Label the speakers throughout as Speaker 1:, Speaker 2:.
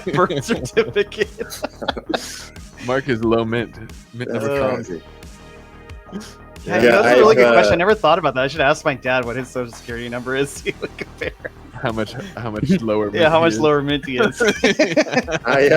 Speaker 1: my birth certificate.
Speaker 2: Mark is low mint. Mint number
Speaker 3: Crazy.
Speaker 1: Yeah, that's a really good question. I never thought about that. I should ask my dad what his social security number is. So he would compare.
Speaker 2: How much lower?
Speaker 1: Yeah, how much lower mint he is.
Speaker 3: I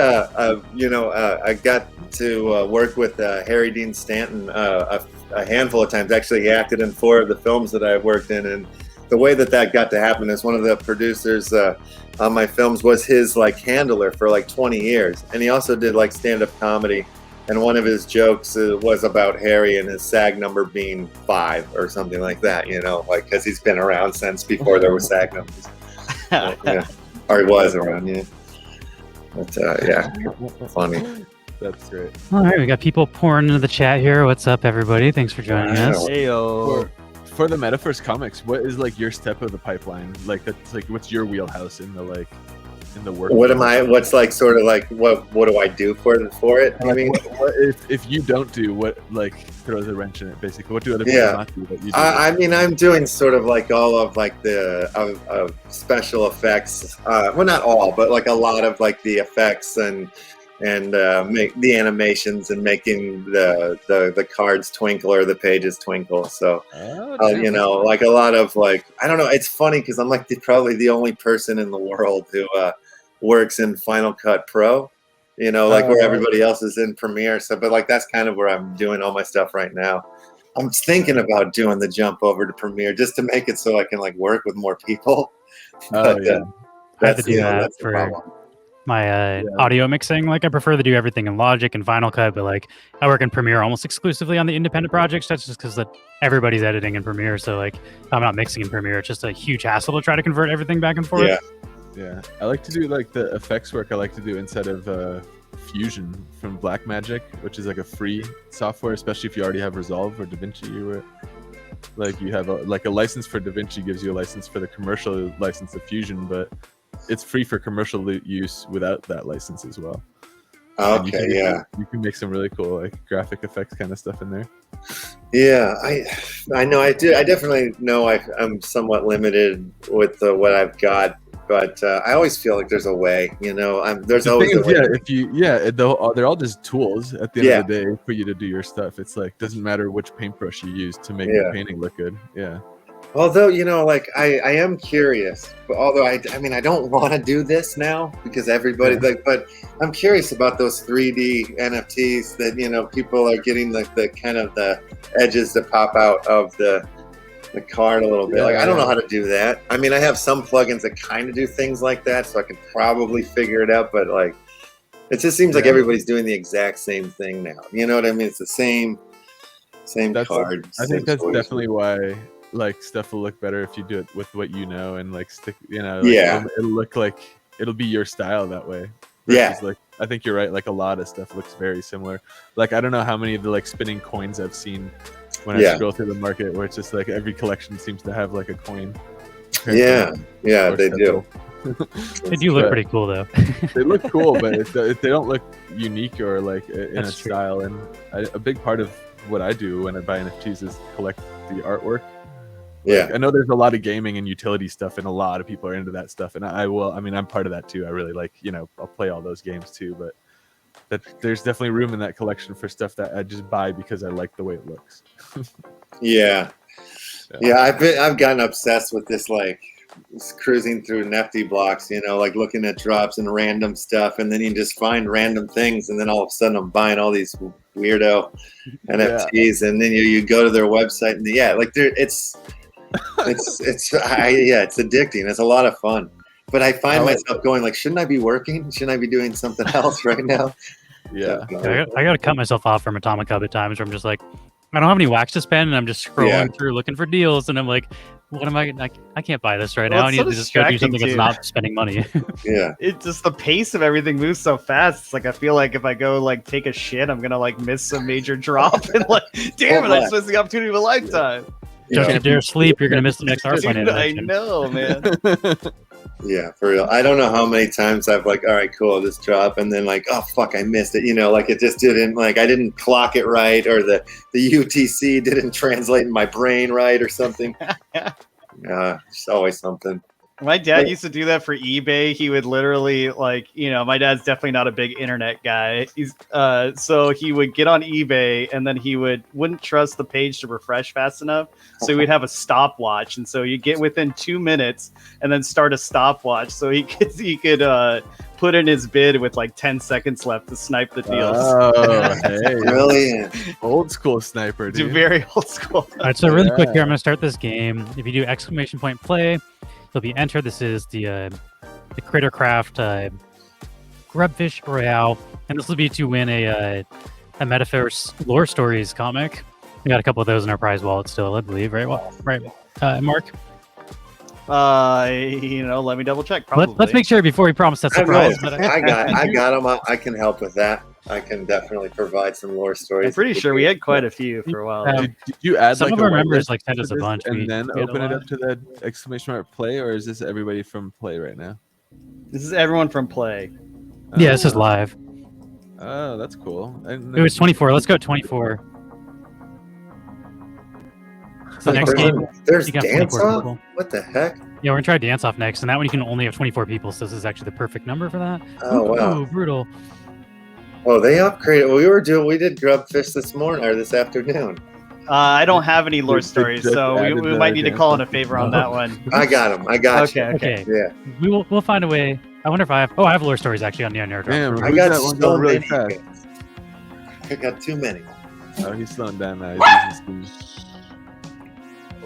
Speaker 3: got to work with Harry Dean Stanton a handful of times. Actually, he acted in 4 of the films that I've worked in, and the way that got to happen is one of the producers on my films was his handler for 20 years, and he also did stand-up comedy. And one of his jokes was about Harry and his SAG number being 5 or something like that, because he's been around since before there were SAG numbers. Or he was around, yeah. But, funny.
Speaker 2: That's great.
Speaker 4: All right, we got people pouring into the chat here. What's up, everybody? Thanks for joining us.
Speaker 1: Heyo.
Speaker 2: For the Metaforce comics, what is your step of the pipeline? What's your wheelhouse in the work?
Speaker 3: What am I? What's what do I do for it? I mean,
Speaker 2: what if you don't do what throws a wrench in it? Basically, what do other people not do that you do?
Speaker 3: I mean, I'm doing sort of all of the special effects. Well, not all, but a lot of the effects and make the animations and making the cards twinkle or the pages twinkle. So a lot of I don't know. It's funny because I'm probably the only person in the world who works in Final Cut Pro. Where everybody else is in Premiere. So, but that's kind of where I'm doing all my stuff right now. I'm thinking about doing the jump over to Premiere just to make it so I can work with more people. But
Speaker 4: I have to do that for my audio mixing. I prefer to do everything in Logic and Final Cut, but I work in Premiere almost exclusively on the independent projects. That's just because everybody's editing in Premiere. So I'm not mixing in Premiere. It's just a huge hassle to try to convert everything back and forth.
Speaker 2: Yeah. I like to do the effects work. I like to do inside of Fusion from Blackmagic, which is a free software, especially if you already have Resolve or DaVinci. You have a license for DaVinci gives you a license for the commercial license of Fusion, but it's free for commercial use without that license as well.
Speaker 3: Okay,
Speaker 2: you can make some really cool graphic effects kind of stuff in there.
Speaker 3: Yeah, I know I do. I definitely know I'm somewhat limited with what I've got, but I always feel there's a way. There's always a way.
Speaker 2: They're all just tools at the end of the day for you to do your stuff. It's doesn't matter which paintbrush you use to make the painting look good. Yeah.
Speaker 3: Although, I am curious, but although I don't want to do this now because everybody, but I'm curious about those 3D NFTs that, people are getting the kind of the edges to pop out of the card a little bit. I don't know how to do that. I mean, I have some plugins that kind of do things like that, so I can probably figure it out, but it just seems like everybody's doing the exact same thing now. You know what I mean? It's the same card.
Speaker 2: I think that's definitely why stuff will look better if you do it with what and stick it'll look it'll be your style that way versus, I think you're right, a lot of stuff looks very similar. I don't know how many of the spinning coins I've seen when I scroll through the market where it's just every collection seems to have a coin.
Speaker 3: They do.
Speaker 4: They do look pretty cool though.
Speaker 2: They look cool, but they don't look unique or in a style. And a big part of what I do when I buy NFTs is collect the artwork. I know there's a lot of gaming and utility stuff, and a lot of people are into that stuff, and I'm part of that too. I really I'll play all those games too, but there's definitely room in that collection for stuff that I just buy because I like the way it looks.
Speaker 3: I've gotten obsessed with this cruising through Nifty blocks, looking at drops and random stuff, and then you just find random things, and then all of a sudden I'm buying all these weirdo NFTs, and then you go to their website, and it's addicting. It's a lot of fun, but I find myself going shouldn't I be working? Shouldn't I be doing something else right now?
Speaker 4: I gotta cut myself off from Atomic Hub at times where I'm just I don't have any wax to spend, and I'm just scrolling through looking for deals, and I'm what am I can't buy this right now. I need to just go do something that's not spending money.
Speaker 1: It's just the pace of everything moves so fast. It's I feel if I go take a shit, I'm gonna miss a major drop, and damn it, I just missed the opportunity of a lifetime.
Speaker 4: Just if you're asleep, you're gonna miss the next art finance.
Speaker 1: I know, man.
Speaker 3: Yeah, for real. I don't know how many times I've all right, cool, this drop, and then oh fuck, I missed it. It just didn't I didn't clock it right, or the UTC didn't translate in my brain right, or something. It's always something.
Speaker 1: My dad used to do that for eBay. He would literally my dad's definitely not a big internet guy. He's so he would get on eBay and then he wouldn't trust the page to refresh fast enough. So we'd have a stopwatch, and so you get within 2 minutes and then start a stopwatch so he could put in his bid with like 10 seconds left to snipe the deals.
Speaker 2: Oh, hey.
Speaker 3: Brilliant.
Speaker 2: Old school sniper, dude.
Speaker 1: Very old school.
Speaker 4: All right, so really quick here, I'm going to start this game. If you do !play, you'll be entered. This is the Crittercraft Grubfish Royale, and this will be to win a Metaforce Lore Stories comic. We got a couple of those in our prize wallet still, I believe, right? Well, right, Mark?
Speaker 1: Let me double check. Probably.
Speaker 4: Let's make sure before we promise that surprise.
Speaker 3: I got them. I can help with that. I can definitely provide some lore stories.
Speaker 1: I'm pretty sure we had quite a few for a while.
Speaker 2: Did you add
Speaker 4: some of our members sent us a bunch,
Speaker 2: and then open it up to the ! Play, or is this everybody from Play right now?
Speaker 1: This is everyone from Play.
Speaker 4: Yeah, this is live.
Speaker 2: Oh, that's cool.
Speaker 4: It was 24. Let's go 24. So next game,
Speaker 3: there's dance off. What the heck?
Speaker 4: Yeah, we're gonna try dance off next, and that one you can only have 24 people. So this is actually the perfect number for that.
Speaker 3: Oh wow,
Speaker 4: brutal.
Speaker 3: Oh, they upgraded. We did Grubfish this morning or this afternoon.
Speaker 1: I don't have any lore stories, so we might need to call in a favor on that one.
Speaker 3: I got them. I got you.
Speaker 4: Okay.
Speaker 3: Yeah.
Speaker 4: We'll find a way. I wonder if I have. Oh, I have lore stories actually on the Nerd.
Speaker 2: Damn,
Speaker 3: I got so
Speaker 2: really
Speaker 3: many.
Speaker 2: fast.
Speaker 3: I got too many.
Speaker 2: Oh, he's slowing down now.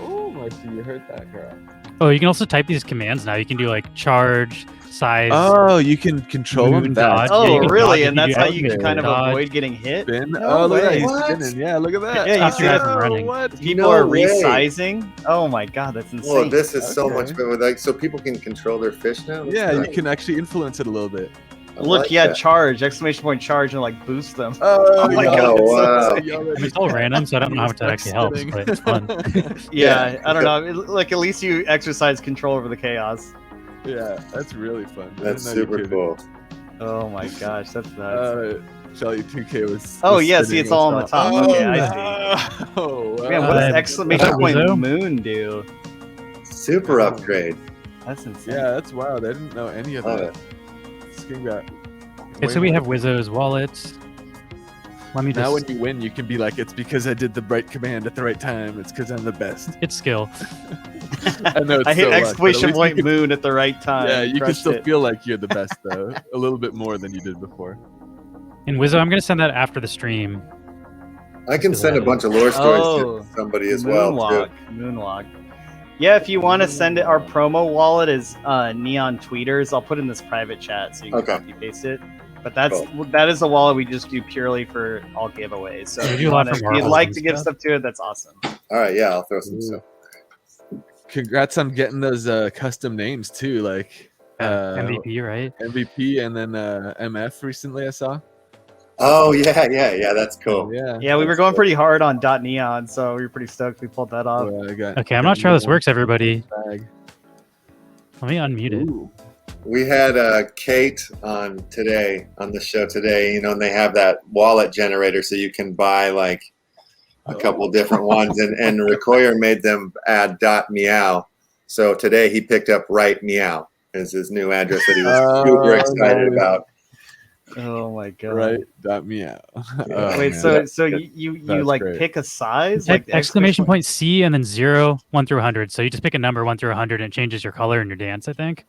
Speaker 2: Oh, Marcy, you heard that, girl.
Speaker 4: Oh, you can also type these commands now. You can do like charge, size.
Speaker 2: Oh, you can control them.
Speaker 4: Dodge.
Speaker 1: Oh,
Speaker 4: Yeah,
Speaker 1: really? And
Speaker 4: dodge.
Speaker 1: that's how you can kind of
Speaker 4: Dodge.
Speaker 1: avoid getting hit?
Speaker 2: Spin.
Speaker 1: No
Speaker 2: Oh, look at that.
Speaker 1: way.
Speaker 2: He's
Speaker 3: What?
Speaker 2: spinning. Yeah, look at that.
Speaker 1: Yeah, you
Speaker 4: see that from running.
Speaker 2: What?
Speaker 1: People
Speaker 3: No
Speaker 1: are
Speaker 3: way.
Speaker 1: resizing. Oh my god, that's insane.
Speaker 3: Well, this is so
Speaker 2: Okay.
Speaker 3: much better. So people can control their fish now. That's
Speaker 2: Yeah,
Speaker 3: nice.
Speaker 2: you can actually influence it a little bit.
Speaker 3: I
Speaker 1: Look,
Speaker 3: like
Speaker 1: yeah,
Speaker 3: that.
Speaker 1: charge, ! Charge, and boost them.
Speaker 2: Oh,
Speaker 1: my
Speaker 3: God,
Speaker 1: god,
Speaker 3: that's so
Speaker 1: wow.
Speaker 3: insane.
Speaker 4: It's all random, so I don't know how much that actually helps, but it's fun.
Speaker 1: Yeah, I don't know. At least you exercise control over the chaos.
Speaker 2: Yeah, that's really fun. I
Speaker 3: That's
Speaker 2: didn't know you
Speaker 3: super
Speaker 2: could.
Speaker 3: cool.
Speaker 1: Oh my gosh, that's nuts.
Speaker 2: Shelly 2K was.
Speaker 1: Oh,
Speaker 2: was
Speaker 1: yeah, see,
Speaker 2: spinning
Speaker 1: it's all on the top.
Speaker 2: Oh,
Speaker 1: Okay, I see.
Speaker 2: Oh, wow.
Speaker 1: Man, what does exclamation point
Speaker 4: Wizzo?
Speaker 1: moon do?
Speaker 3: Super upgrade.
Speaker 1: That's insane.
Speaker 2: Yeah, that's wild. I didn't know any of
Speaker 3: Love
Speaker 2: that.
Speaker 3: it.
Speaker 2: This game got.
Speaker 4: Okay, so
Speaker 2: way
Speaker 4: we
Speaker 2: more
Speaker 4: have Wizzo's wallets. Let me just.
Speaker 2: Now when you win, you can be like, it's because I did the right command at the right time. It's because I'm the best.
Speaker 4: It's skill.
Speaker 2: I know it's
Speaker 1: I hit
Speaker 2: so much, but at
Speaker 1: exclamation
Speaker 2: least
Speaker 1: point
Speaker 2: you can-
Speaker 1: moon at the right time.
Speaker 2: Yeah, you can
Speaker 1: Crushed
Speaker 2: still
Speaker 1: it.
Speaker 2: feel like you're the best though, a little bit more than you did before.
Speaker 4: And Wizzo, I'm gonna send that after the stream.
Speaker 3: I can send a bunch of lore stories to somebody as well.
Speaker 1: Moonwalk.
Speaker 3: Too.
Speaker 1: Moonwalk. Yeah, if you want to send it, our promo wallet is Neon Tweeters. I'll put in this private chat so you can
Speaker 3: Okay.
Speaker 1: copy paste it. But that is a wallet we just do purely for all giveaways. So
Speaker 4: We
Speaker 1: if
Speaker 4: do
Speaker 1: you
Speaker 4: a lot
Speaker 1: want
Speaker 4: for
Speaker 1: to, if you'd
Speaker 4: Marvels
Speaker 1: like
Speaker 4: and
Speaker 1: to give
Speaker 4: stuff.
Speaker 1: stuff to it, that's awesome.
Speaker 3: All right, yeah, I'll throw some stuff.
Speaker 2: Congrats on getting those custom names too, like
Speaker 4: MVP, right?
Speaker 2: MVP and then MF recently I saw.
Speaker 3: Oh yeah, that's cool.
Speaker 2: Yeah.
Speaker 1: Yeah, we were going pretty hard on .neon, so we were pretty stoked we pulled that off.
Speaker 2: I got,
Speaker 4: Okay, I'm not sure how this works, everybody.
Speaker 2: Bag.
Speaker 4: Let me unmute it.
Speaker 2: Ooh.
Speaker 3: We had Kate on the show today, and they have that wallet generator so you can buy like a couple different ones, and Rekoyer made them add .meow. So today he picked up right meow as his new address that he was super excited
Speaker 2: nice.
Speaker 3: about.
Speaker 1: Oh my god!
Speaker 2: Right, dot me out. Oh,
Speaker 1: Wait,
Speaker 2: man.
Speaker 1: so you
Speaker 2: That's
Speaker 1: like
Speaker 2: great.
Speaker 1: pick a size,
Speaker 4: Type
Speaker 1: like
Speaker 4: exclamation point C and then 0, 1 through 100. So you just pick a number 1 through 100 and it changes your color and your dance, I think.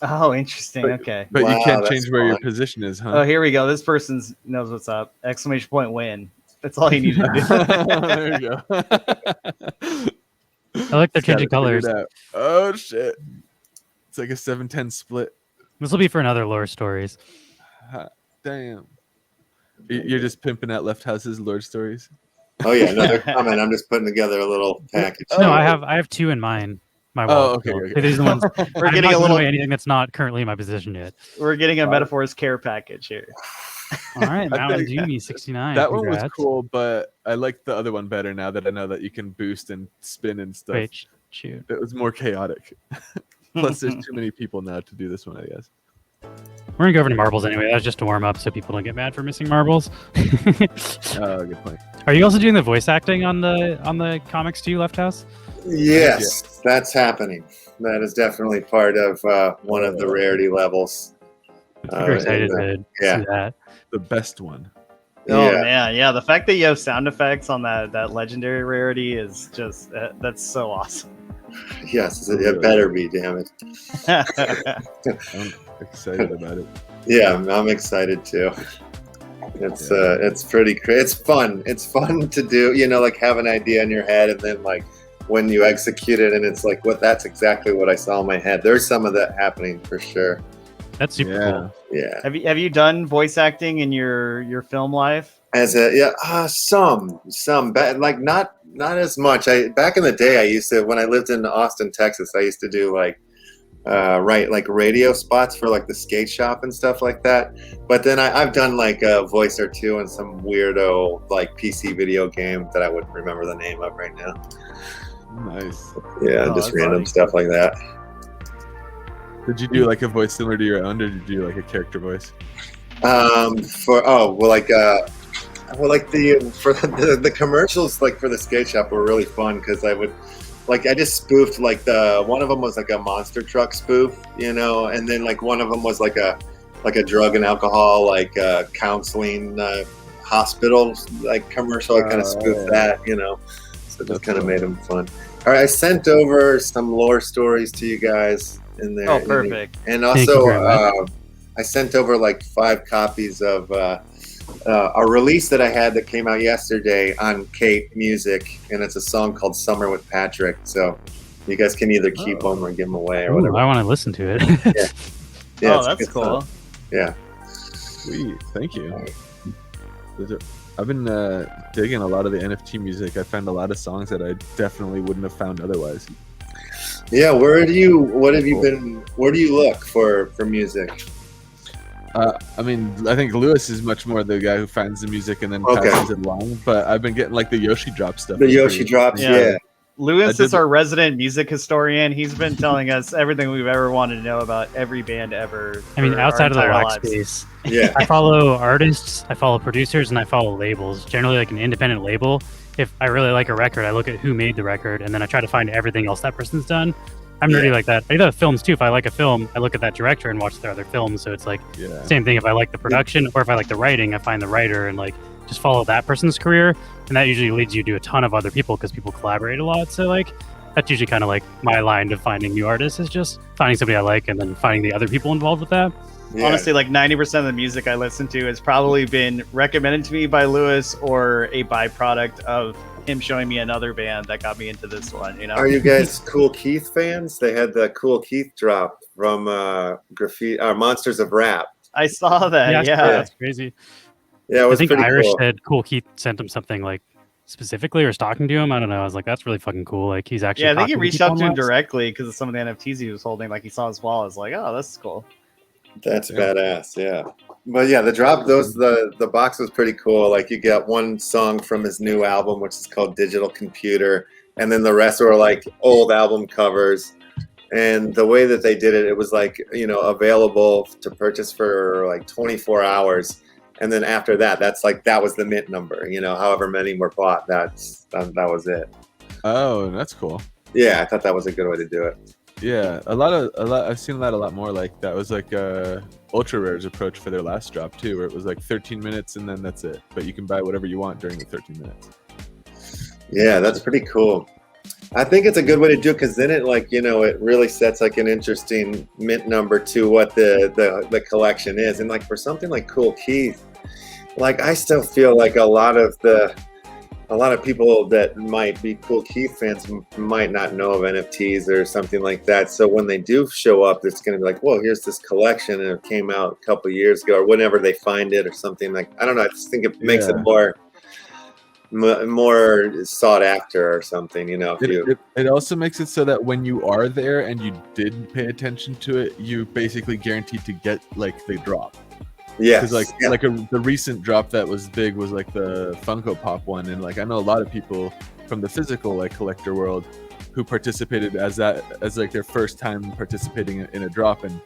Speaker 1: Oh, interesting. Okay.
Speaker 2: But
Speaker 3: Wow,
Speaker 2: you can't
Speaker 3: that's
Speaker 2: change where your
Speaker 3: fun.
Speaker 2: position is, huh?
Speaker 1: Oh, here we go. This person knows what's up. Exclamation point win. That's all you need to do.
Speaker 2: There you go.
Speaker 4: I like they're
Speaker 2: Just gotta
Speaker 4: changing colors.
Speaker 2: figure it out. Oh shit! It's like a 7-10 split.
Speaker 4: This will be for another lore stories.
Speaker 2: Damn. You're just pimping out Lefthouse's Lord stories.
Speaker 3: Oh yeah, no, they're coming. I'm just putting together a little package.
Speaker 4: No, I have 2 in mine. My
Speaker 2: Oh,
Speaker 4: wallet.
Speaker 2: okay,
Speaker 4: So
Speaker 2: okay.
Speaker 4: these are the ones.
Speaker 1: We're
Speaker 4: I'm
Speaker 1: getting
Speaker 4: not
Speaker 1: a
Speaker 4: giving
Speaker 1: little.
Speaker 4: away anything that's not currently in my position yet.
Speaker 1: We're getting a Metaforce care package here.
Speaker 4: All right,
Speaker 2: I
Speaker 4: Mountain
Speaker 2: think
Speaker 4: Dew 69.
Speaker 2: That one was
Speaker 4: congrats.
Speaker 2: cool, but I like the other one better now that I know that you can boost and spin and stuff.
Speaker 4: Wait, shoot.
Speaker 2: It was more chaotic. Plus, there's too many people now to do this one, I guess.
Speaker 4: We're gonna go over to marbles anyway. That was just to warm up so people don't get mad for missing marbles.
Speaker 2: Oh, good point.
Speaker 4: Are you also doing the voice acting on the comics too, Lefthouse?
Speaker 3: Yes, that's happening. That is definitely part of one of the rarity levels.
Speaker 4: Super excited to see that.
Speaker 2: The best one.
Speaker 1: Oh man, yeah. The fact that you have sound effects on that legendary rarity is just that's so awesome.
Speaker 3: Yes, it better be, damn it.
Speaker 2: I'm excited about it.
Speaker 3: Yeah, I'm excited too. It's pretty great. It's fun. It's fun to do, like have an idea in your head and then like when you execute it and it's like, that's exactly what I saw in my head. There's some of that happening for sure.
Speaker 4: That's super cool.
Speaker 3: Yeah.
Speaker 1: Have you done voice acting in your film life?
Speaker 3: Some, but like not as much. Back in the day, I used to, when I lived in Austin, Texas, I used to do like write like radio spots for like the skate shop and stuff like that. But then I've done like a voice or two in some weirdo like PC video game that I wouldn't remember the name of right now.
Speaker 2: Nice.
Speaker 3: Yeah, just random stuff like that.
Speaker 2: Did you do like a voice similar to your own, or did you do like a character voice?
Speaker 3: For the commercials like for the skate shop were really fun because I just spoofed like one of them was like a monster truck spoof, and then like one of them was like a drug and alcohol like counseling hospital like commercial. I kind of spoofed that, so just kind of made them fun. All right, I sent over some lore stories to you guys in there.
Speaker 1: Oh, perfect.
Speaker 3: And also I sent over like 5 copies of a release that I had that came out yesterday on Kate Music, and it's a song called Summer with Patrick. So you guys can either keep them or give them away or whatever.
Speaker 4: I want to listen to it.
Speaker 3: Yeah,
Speaker 1: that's cool.
Speaker 3: Song. Yeah.
Speaker 2: Sweet. Thank you. I've been digging a lot of the NFT music. I found a lot of songs that I definitely wouldn't have found otherwise.
Speaker 3: Yeah, where do you look for music?
Speaker 2: I mean, I think Lewis is much more the guy who finds the music and then passes it along. But I've been getting like the Yoshi drop stuff.
Speaker 3: The Yoshi drops, yeah.
Speaker 1: Lewis is our resident music historian. He's been telling us everything we've ever wanted to know about every band ever.
Speaker 4: I mean, outside of the rock space, I follow artists, I follow producers, and I follow labels. Generally, like an independent label. If I really like a record, I look at who made the record, and then I try to find everything else that person's done. I'm nerdy like that. I do that with films too. If I like a film, I look at that director and watch their other films. So it's like same thing. If I like the production or if I like the writing, I find the writer and like just follow that person's career. And that usually leads you to a ton of other people because people collaborate a lot. So like that's usually kind of like my line of finding new artists is just finding somebody I like and then finding the other people involved with that.
Speaker 1: Yeah. Honestly, like 90% of the music I listen to has probably been recommended to me by Lewis or a byproduct of him showing me another band that got me into this one.
Speaker 3: Are you guys Cool Keith fans? They had the Cool Keith drop from Monsters of Rap.
Speaker 1: I saw that. Yeah,
Speaker 4: that's crazy.
Speaker 3: Yeah, it was
Speaker 4: I think Irish
Speaker 3: cool.
Speaker 4: said Cool Keith sent him something like specifically or was talking to him. I don't know. I was like, that's really fucking cool. Like he's actually
Speaker 1: I think he reached out to him directly because of some of the NFTs he was holding. Like he saw his wall. I was like, oh, that's cool.
Speaker 3: That's badass. Yeah. But yeah, the drop, the box was pretty cool. Like you get one song from his new album, which is called Digital Computer, and then the rest were like old album covers. And the way that they did it, it was like, available to purchase for like 24 hours. And then after that, that was the mint number, however many were bought, that was it.
Speaker 2: Oh, that's cool.
Speaker 3: Yeah, I thought that was a good way to do it.
Speaker 2: Yeah, a lot. I've seen that a lot more. Like that was like Ultra Rare's approach for their last drop too, where it was like 13 minutes and then that's it. But you can buy whatever you want during the 13 minutes.
Speaker 3: Yeah, that's pretty cool. I think it's a good way to do it because then it it really sets like an interesting mint number to what the collection is. And like for something like Cool Keith, like I still feel like a lot of people that might be Cool Keith fans might not know of NFTs or something like that. So when they do show up, it's going to be like, whoa, here's this collection and it came out a couple of years ago or whenever they find it or something like, I don't know. I just think it makes it more sought after or something,
Speaker 2: It also makes it so that when you are there and you did pay attention to it, you basically guaranteed to get like the drop.
Speaker 3: Yeah,
Speaker 2: because the recent drop that was big was like the Funko Pop one, and like I know a lot of people from the physical like collector world who participated as like their first time participating in a drop, and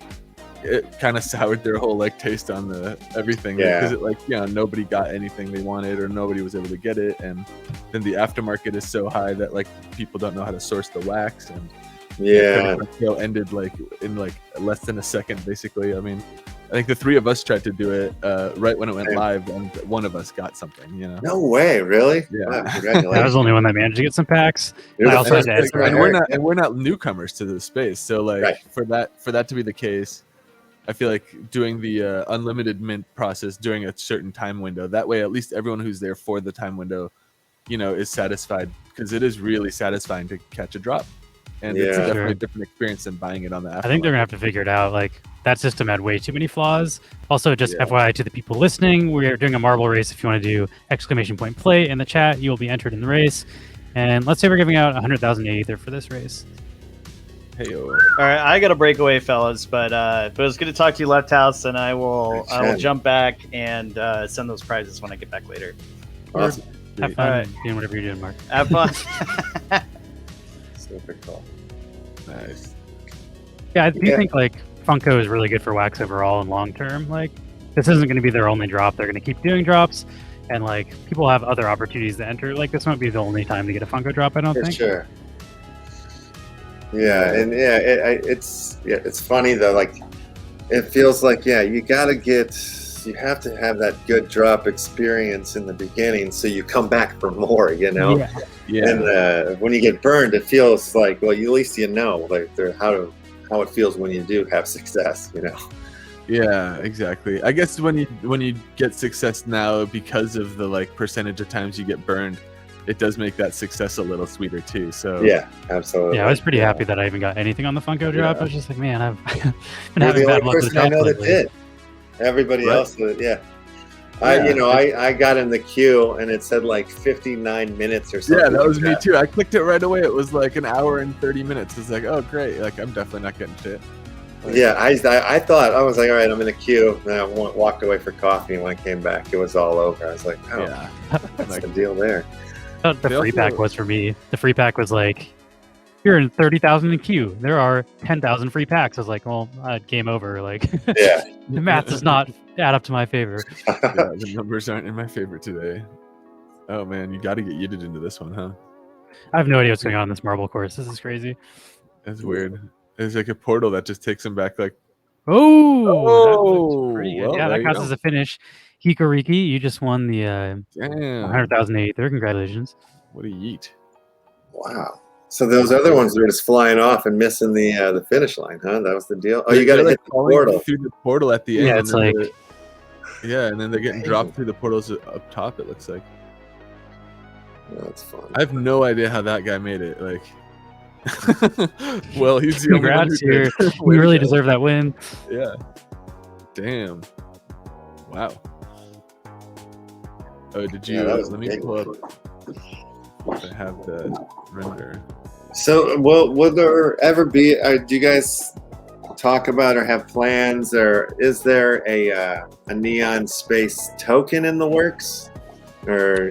Speaker 2: it kind of soured their whole like taste on the everything, because it like, you know, nobody got anything they wanted or nobody was able to get it, and then the aftermarket is so high that like people don't know how to source the wax, and the sale ended like in like less than a second basically. I mean, I think the three of us tried to do it right when it went live, and one of us got something, you know.
Speaker 3: No way, really?
Speaker 2: Yeah.
Speaker 3: Wow, congratulations.
Speaker 4: I was the only one that managed to get some packs.
Speaker 3: You're
Speaker 4: I also had to
Speaker 3: first,
Speaker 4: answer.
Speaker 2: And we're not newcomers to the space, so like for that to be the case, I feel like doing the unlimited mint process during a certain time window. That way, at least everyone who's there for the time window, you know, is satisfied, because it is really satisfying to catch a drop. And it's definitely a different experience than buying it on the aftermarket.
Speaker 4: I think they're gonna have to figure it out. Like, that system had way too many flaws. Also, just FYI to the people listening, we're doing a marble race. If you want to do !play in the chat, you will be entered in the race. And let's say we're giving out 100,000 Aether for this race.
Speaker 1: All right, I got to break away, fellas, but it was good to talk to you, Lefthouse, and I will jump back and send those prizes when I get back later.
Speaker 3: Awesome.
Speaker 4: Have fun doing whatever you're doing, Mark.
Speaker 1: Have fun.
Speaker 3: Super cool.
Speaker 2: Nice.
Speaker 4: Yeah, I do think like Funko is really good for wax overall and long term. Like, this isn't going to be their only drop. They're going to keep doing drops, and like people have other opportunities to enter. Like, this won't be the only time to get a Funko drop, I don't think.
Speaker 3: For sure. Yeah, and it's funny though. Like, it feels like you have to have that good drop experience in the beginning, so you come back for more. You know. Yeah. And when you get burned, it feels like, well, at least you know like how it feels when you do have success. You know.
Speaker 2: Yeah, exactly. I guess when you get success now, because of the like percentage of times you get burned, it does make that success a little sweeter too. So
Speaker 3: yeah, absolutely.
Speaker 4: Yeah, I was pretty happy that I even got anything on the Funko drop. I was just like, man, I've been
Speaker 3: You're
Speaker 4: having
Speaker 3: the
Speaker 4: bad
Speaker 3: only
Speaker 4: luck with
Speaker 3: person I know that
Speaker 4: lately.
Speaker 3: did. Everybody else, I got in the queue and it said like 59 minutes or something.
Speaker 2: Yeah, that was me too. I clicked it right away. It was like an hour and 30 minutes. It's like, oh great, like I'm definitely not getting shit. Like,
Speaker 3: I thought, I was like, all right, I'm in a queue. And I walked away for coffee, and when I came back, it was all over. I was like, oh, what's the deal there?
Speaker 4: The free pack was for me. The free pack was like, you're in 30,000 in queue. There are 10,000 free packs. I was like, well, game over. Like, the math does not add up to my favor.
Speaker 2: The numbers aren't in my favor today. Oh man, you got to get yeeted into this one, huh?
Speaker 4: I have no idea what's going on in this marble course. This is crazy.
Speaker 2: That's weird. There's like a portal that just takes him back. Like,
Speaker 4: oh, pretty good.
Speaker 2: Well,
Speaker 4: yeah, that counts as a finish. Hikoriki, you just won the 100,000 Aether. Congratulations.
Speaker 2: What a yeet!
Speaker 3: Wow. So those other ones were just flying off and missing the finish line, huh? That was the deal. Oh, you got to hit the portal
Speaker 2: through the portal at the end.
Speaker 4: Yeah, it's like
Speaker 2: and then they're getting dropped through the portals up top. It looks like.
Speaker 3: Oh, that's fun.
Speaker 2: I have no idea how that guy made it. Like, well, he's the
Speaker 4: congrats here. We really deserve that win.
Speaker 2: Yeah. Damn. Wow. Oh, did you? Let me pull up. If I have the render.
Speaker 3: So, will there ever be? Do you guys talk about or have plans, or is there a neon space token in the works? Or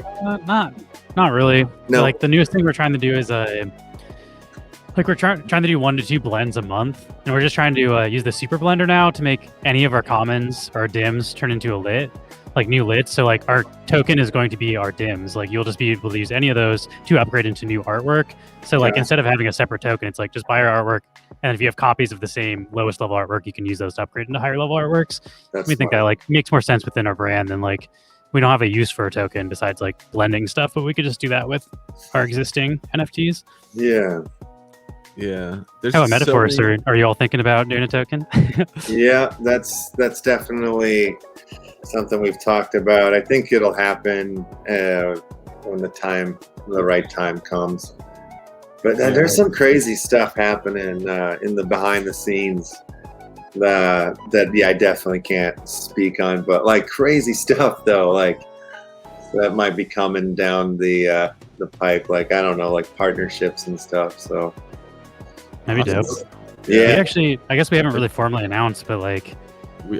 Speaker 4: not really.
Speaker 3: No.
Speaker 4: Like, the newest thing we're trying to do is like we're trying to do 1 to 2 blends a month, and we're just trying to use the super blender now to make any of our commons or dims turn into a lit, like new lits. So like our token is going to be our dims. Like, you'll just be able to use any of those to upgrade into new artwork. So like instead of having a separate token, it's like just buy our artwork, and if you have copies of the same lowest level artwork, you can use those to upgrade into higher level artworks. We think that like makes more sense within our brand than like we don't have a use for a token besides like blending stuff, but we could just do that with our existing NFTs.
Speaker 3: Yeah.
Speaker 2: Yeah.
Speaker 4: How about Metaforce? Are you all thinking about doing a token?
Speaker 3: Yeah, that's definitely something we've talked about. I think it'll happen when the right time comes. But there's some crazy stuff happening in the behind the scenes that I definitely can't speak on. But like crazy stuff though, like that might be coming down the pipe. Like, I don't know, like partnerships and stuff. So.
Speaker 4: That'd be dope.
Speaker 3: Yeah.
Speaker 4: I guess we haven't really formally announced, but like,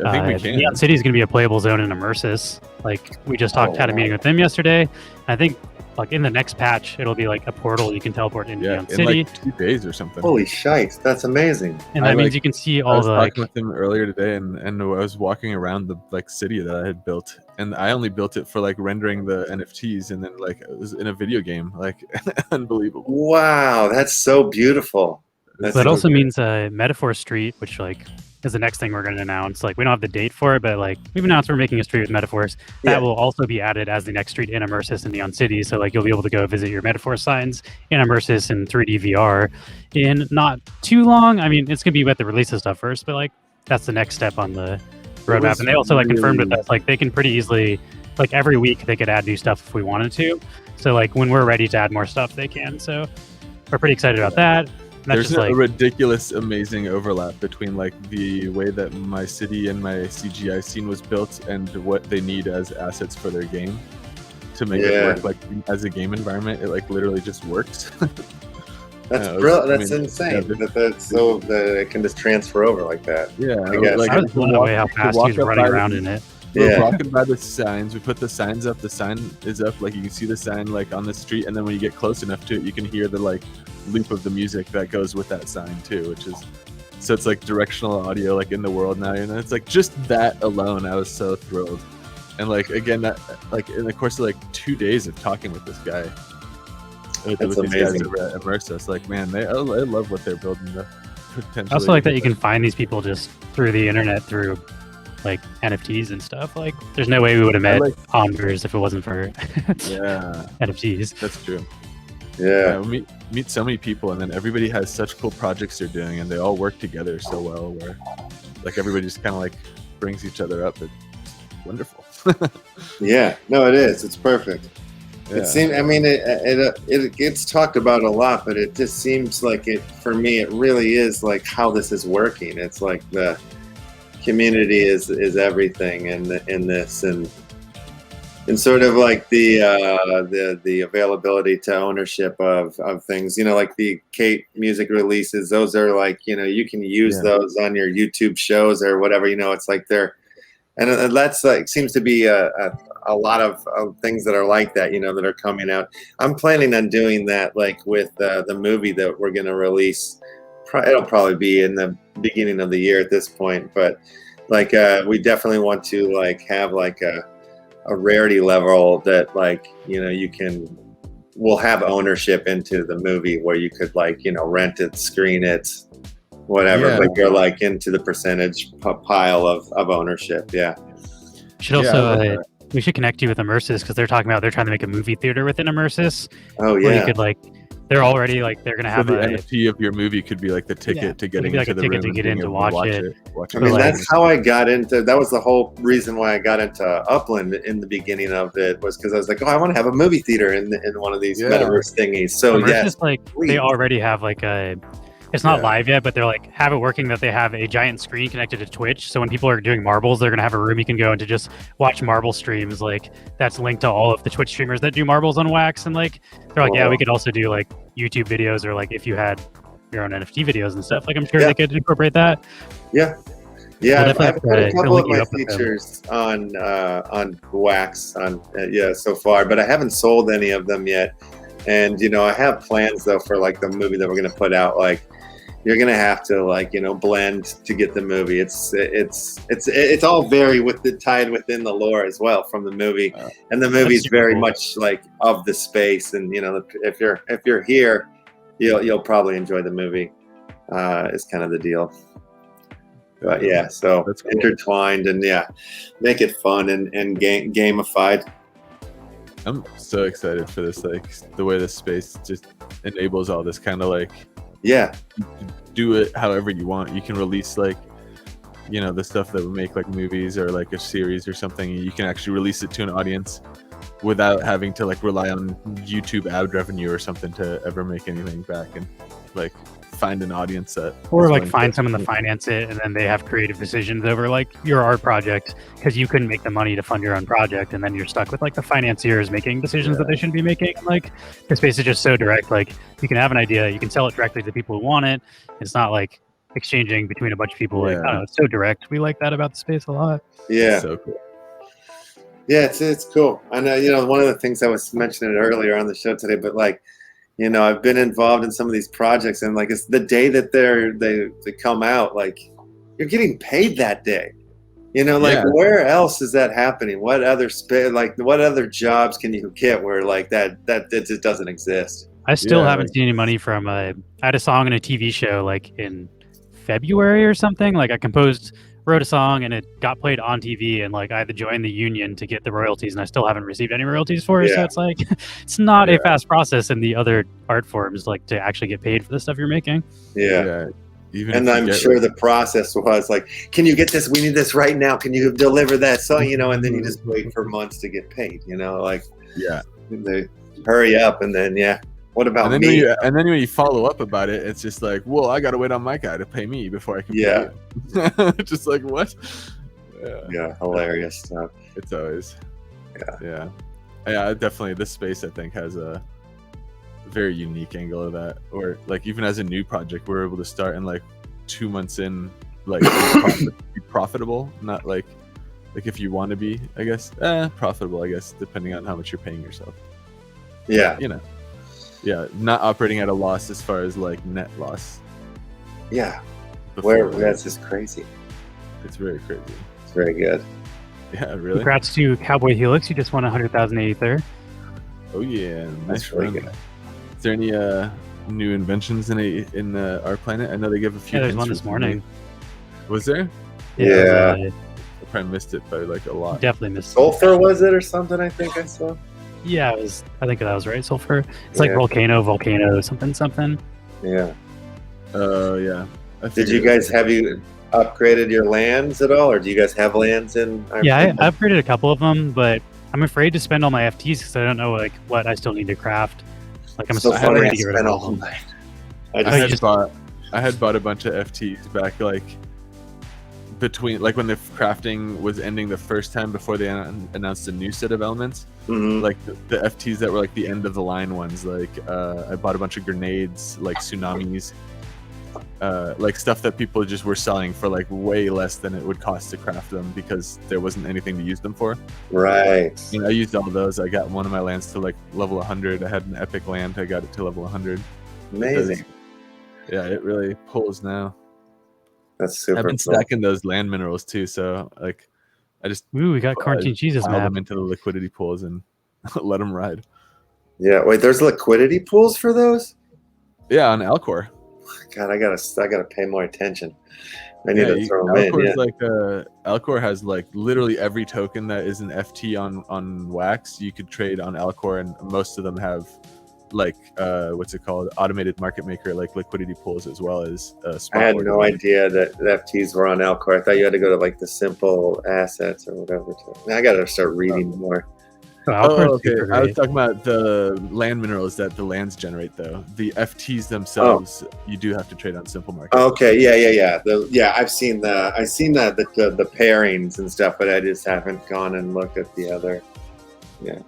Speaker 2: I think we can.
Speaker 4: Neon City is going to be a playable zone in Immersis. Like, we just had a meeting with them yesterday. I think like in the next patch, it'll be like a portal you can teleport into Neon
Speaker 2: in
Speaker 4: City.
Speaker 2: like 2 days or something.
Speaker 3: Holy shite, that's amazing.
Speaker 4: And that means you can see all the.
Speaker 2: I was talking with him earlier today, and I was walking around the like city that I had built, and I only built it for like rendering the NFTs, and then like it was in a video game, like unbelievable.
Speaker 3: Wow, that's so beautiful.
Speaker 4: That also means Metaforce Street, which like is the next thing we're going to announce. Like we don't have the date for it, but like we've announced we're making a street with Metaforce. That will also be added as the next street in Immersis in Neon City. So like you'll be able to go visit your Metaforce signs in Immersis in 3D VR in not too long. I mean, it's going to be with the release of stuff first, but like that's the next step on the roadmap. And they also like confirmed with us, like they can pretty easily, like every week they could add new stuff if we wanted to. So like when we're ready to add more stuff, they can. So we're pretty excited about that.
Speaker 2: There's a ridiculous, amazing overlap between like the way that my city and my CGI scene was built and what they need as assets for their game to make it work like as a game environment. It like literally just works.
Speaker 3: That's brilliant. That's insane. So that it can just transfer over like that.
Speaker 2: Yeah,
Speaker 3: I guess.
Speaker 4: I was blown away how fast he was running around in it.
Speaker 2: We're walking by the signs. We put the signs up. The sign is up. Like you can see the sign like on the street, and then when you get close enough to it, you can hear the like loop of the music that goes with that sign too, which is so it's like directional audio like in the world now. You know, it's like just that alone. I was so thrilled, and like again, that like in the course of like 2 days of talking with this guy, with these guys over at Immersis, like man, I love what they're building.
Speaker 4: I also like that you can find these people just through the internet through like NFTs and stuff. Like there's no way we would have met Omvers if it wasn't for NFTs.
Speaker 2: That's true.
Speaker 3: We
Speaker 2: meet so many people, and then everybody has such cool projects they're doing, and they all work together so well where like everybody just kind of like brings each other up. It's wonderful.
Speaker 3: No, it is. It's perfect. It seems, I mean, it gets talked about a lot, but it just seems like for me, it really is like how this is working. It's like the community is everything in this, and sort of like the availability to ownership of things, you know, like the Kate music releases, those are like, you know, you can use those on your YouTube shows or whatever, you know, it's like and that's like seems to be a lot of things that are like that, you know, that are coming out. I'm planning on doing that like with the movie that we're going to release. It'll probably be in the beginning of the year at this point, but like we definitely want to like have like a rarity level that like, you know, we'll have ownership into the movie where you could like, you know, rent it, screen it, whatever, but you're like into the percentage pile of ownership.
Speaker 4: Should also we should connect you with Immersis because they're talking about they're trying to make a movie theater within Immersis.
Speaker 3: Where
Speaker 4: you could like they're already like they're gonna have
Speaker 2: the NFT of your movie could be like the ticket to getting into the room
Speaker 4: to get in to watch it.
Speaker 3: I mean, that's how I got into. That was the whole reason why I got into Upland in the beginning of it, was because I was like, oh, I want to have a movie theater in one of these metaverse thingies. So
Speaker 4: Immersis, like they already have like a. It's not live yet, but they're like have it working that they have a giant screen connected to Twitch. So when people are doing marbles, they're gonna have a room you can go into just watch marble streams. Like that's linked to all of the Twitch streamers that do marbles on Wax. And like they're like, we could also do like YouTube videos, or like if you had your own NFT videos and stuff. Like I'm sure they could incorporate that.
Speaker 3: I've put a couple of my features on Wax so far, but I haven't sold any of them yet. And you know, I have plans though for like the movie that we're gonna put out. Like you're gonna have to like, you know, blend to get the movie. It's all very tied within the lore as well from the movie, and the movie is very much like of the space. And you know, if you're here, you'll probably enjoy the movie. Is kind of the deal. But so that's cool. Intertwined and make it fun and gamified.
Speaker 2: I'm so excited for this, like the way this space just enables all this kind of like do it however you want. You can release like, you know, the stuff that would make like movies or like a series or something. You can actually release it to an audience without having to like rely on YouTube ad revenue or something to ever make anything back, and like find an audience that
Speaker 4: or like find someone to finance it, and then they have creative decisions over like your art project because you couldn't make the money to fund your own project, and then you're stuck with like the financiers making decisions that they shouldn't be making. Like the space is just so direct. Like you can have an idea, you can sell it directly to the people who want it. It's not like exchanging between a bunch of people. Like I don't know, it's so direct. We like that about the space a lot.
Speaker 3: Yeah.
Speaker 2: So cool.
Speaker 3: Yeah, it's cool. I know, one of the things I was mentioning earlier on the show today, but like, I've been involved in some of these projects, and like it's the day that they come out, like you're getting paid that day. Like where else is that happening? What other what other jobs can you get where like that just doesn't exist?
Speaker 4: I still haven't seen any money from. I had a song in a TV show like in February or something. Like I wrote a song and it got played on TV, and like I had to join the union to get the royalties, and I still haven't received any royalties for it. So it's like it's not a fast process in the other art forms, like to actually get paid for the stuff you're making.
Speaker 3: And I'm sure the process was like, can you get this? We need this right now. Can you deliver that? So, and then you just wait for months to get paid, like, they hurry up. And then, what about me?
Speaker 2: And then when you follow up about it, it's just like, well, I got to wait on my guy to pay me before I can pay you. Just like, what?
Speaker 3: Yeah, hilarious stuff.
Speaker 2: It's always, yeah, definitely. This space, I think, has a very unique angle of that, or like even as a new project we're able to start and like 2 months in like be profitable, not like if you want to be, I guess profitable, I guess, depending on how much you're paying yourself, not operating at a loss as far as like net loss.
Speaker 3: That's just crazy.
Speaker 2: It's very crazy.
Speaker 3: It's very good.
Speaker 2: Really.
Speaker 4: Congrats to Cowboy Helix, you just won 100,000 Ether.
Speaker 2: Oh yeah,
Speaker 3: that's really good.
Speaker 2: Is there any new inventions in our planet? I know they give a few.
Speaker 4: There's one this morning.
Speaker 2: Was there?
Speaker 3: Yeah.
Speaker 2: I probably missed it by like a lot.
Speaker 4: Definitely missed
Speaker 3: Sulfur, was it, or something? I think I saw.
Speaker 4: Yeah, it was. I think that was right. Sulfur. It's like volcano, something.
Speaker 3: Yeah.
Speaker 2: Yeah.
Speaker 3: Did you guys have you upgraded your lands at all, or do you guys have lands in?
Speaker 4: I upgraded a couple of them, but I'm afraid to spend all my FTs because I don't know like what I still need to craft. Like I'm so afraid to get rid of all of them.
Speaker 2: I had bought a bunch of FTs back like between like when the crafting was ending the first time before they announced a new set of elements. Like the FTs that were like the end of the line ones. Like I bought a bunch of grenades, like tsunamis, like stuff that people just were selling for like way less than it would cost to craft them because there wasn't anything to use them for.
Speaker 3: Right.
Speaker 2: I used all those. I got one of my lands to like level 100. I had an epic land. I got it to level 100.
Speaker 3: Amazing.
Speaker 2: Because, it really pulls now.
Speaker 3: That's super.
Speaker 2: I've been stacking those land minerals too. So like, I just
Speaker 4: we got quarantine cheeses map
Speaker 2: them into the liquidity pools and let them ride.
Speaker 3: Yeah. Wait, there's liquidity pools for those?
Speaker 2: Yeah, on Alcor.
Speaker 3: God, I gotta pay more attention. I need to throw them in.
Speaker 2: Like Alcor has like literally every token that is an FT on Wax. You could trade on Alcor, and most of them have like what's it called, automated market maker, like liquidity pools, as well as
Speaker 3: I had no idea that FTs were on Alcor. I thought you had to go to like the simple assets or whatever. I gotta start reading more.
Speaker 2: Okay. I was talking about the land minerals that the lands generate, though. The FTs themselves, you do have to trade on simple market.
Speaker 3: Okay, yeah. I've seen the the pairings and stuff, but I just haven't gone and looked at the other. Yeah.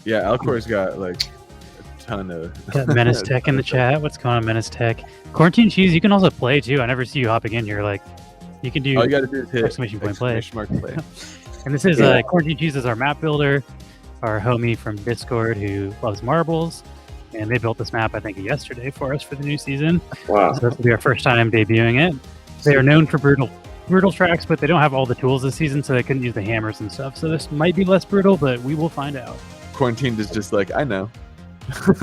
Speaker 2: Alcor's got like a ton of.
Speaker 4: Got Menace Tech in the chat. What's going on, Menace Tech? Quarantine Cheese, you can also play too. I never see you hopping in here. Like, you can do.
Speaker 2: All you got to do is hit
Speaker 4: exclamation point play.
Speaker 2: Play.
Speaker 4: And this is Quarantine Cheese is our map builder. Our homie from Discord who loves marbles, and they built this map I think yesterday for us for the new season.
Speaker 3: Wow!
Speaker 4: So this will be our first time debuting it. They are known for brutal tracks, but they don't have all the tools this season, so they couldn't use the hammers and stuff. So this might be less brutal, but we will find out.
Speaker 2: Quarantined is just like, I know.
Speaker 4: It'll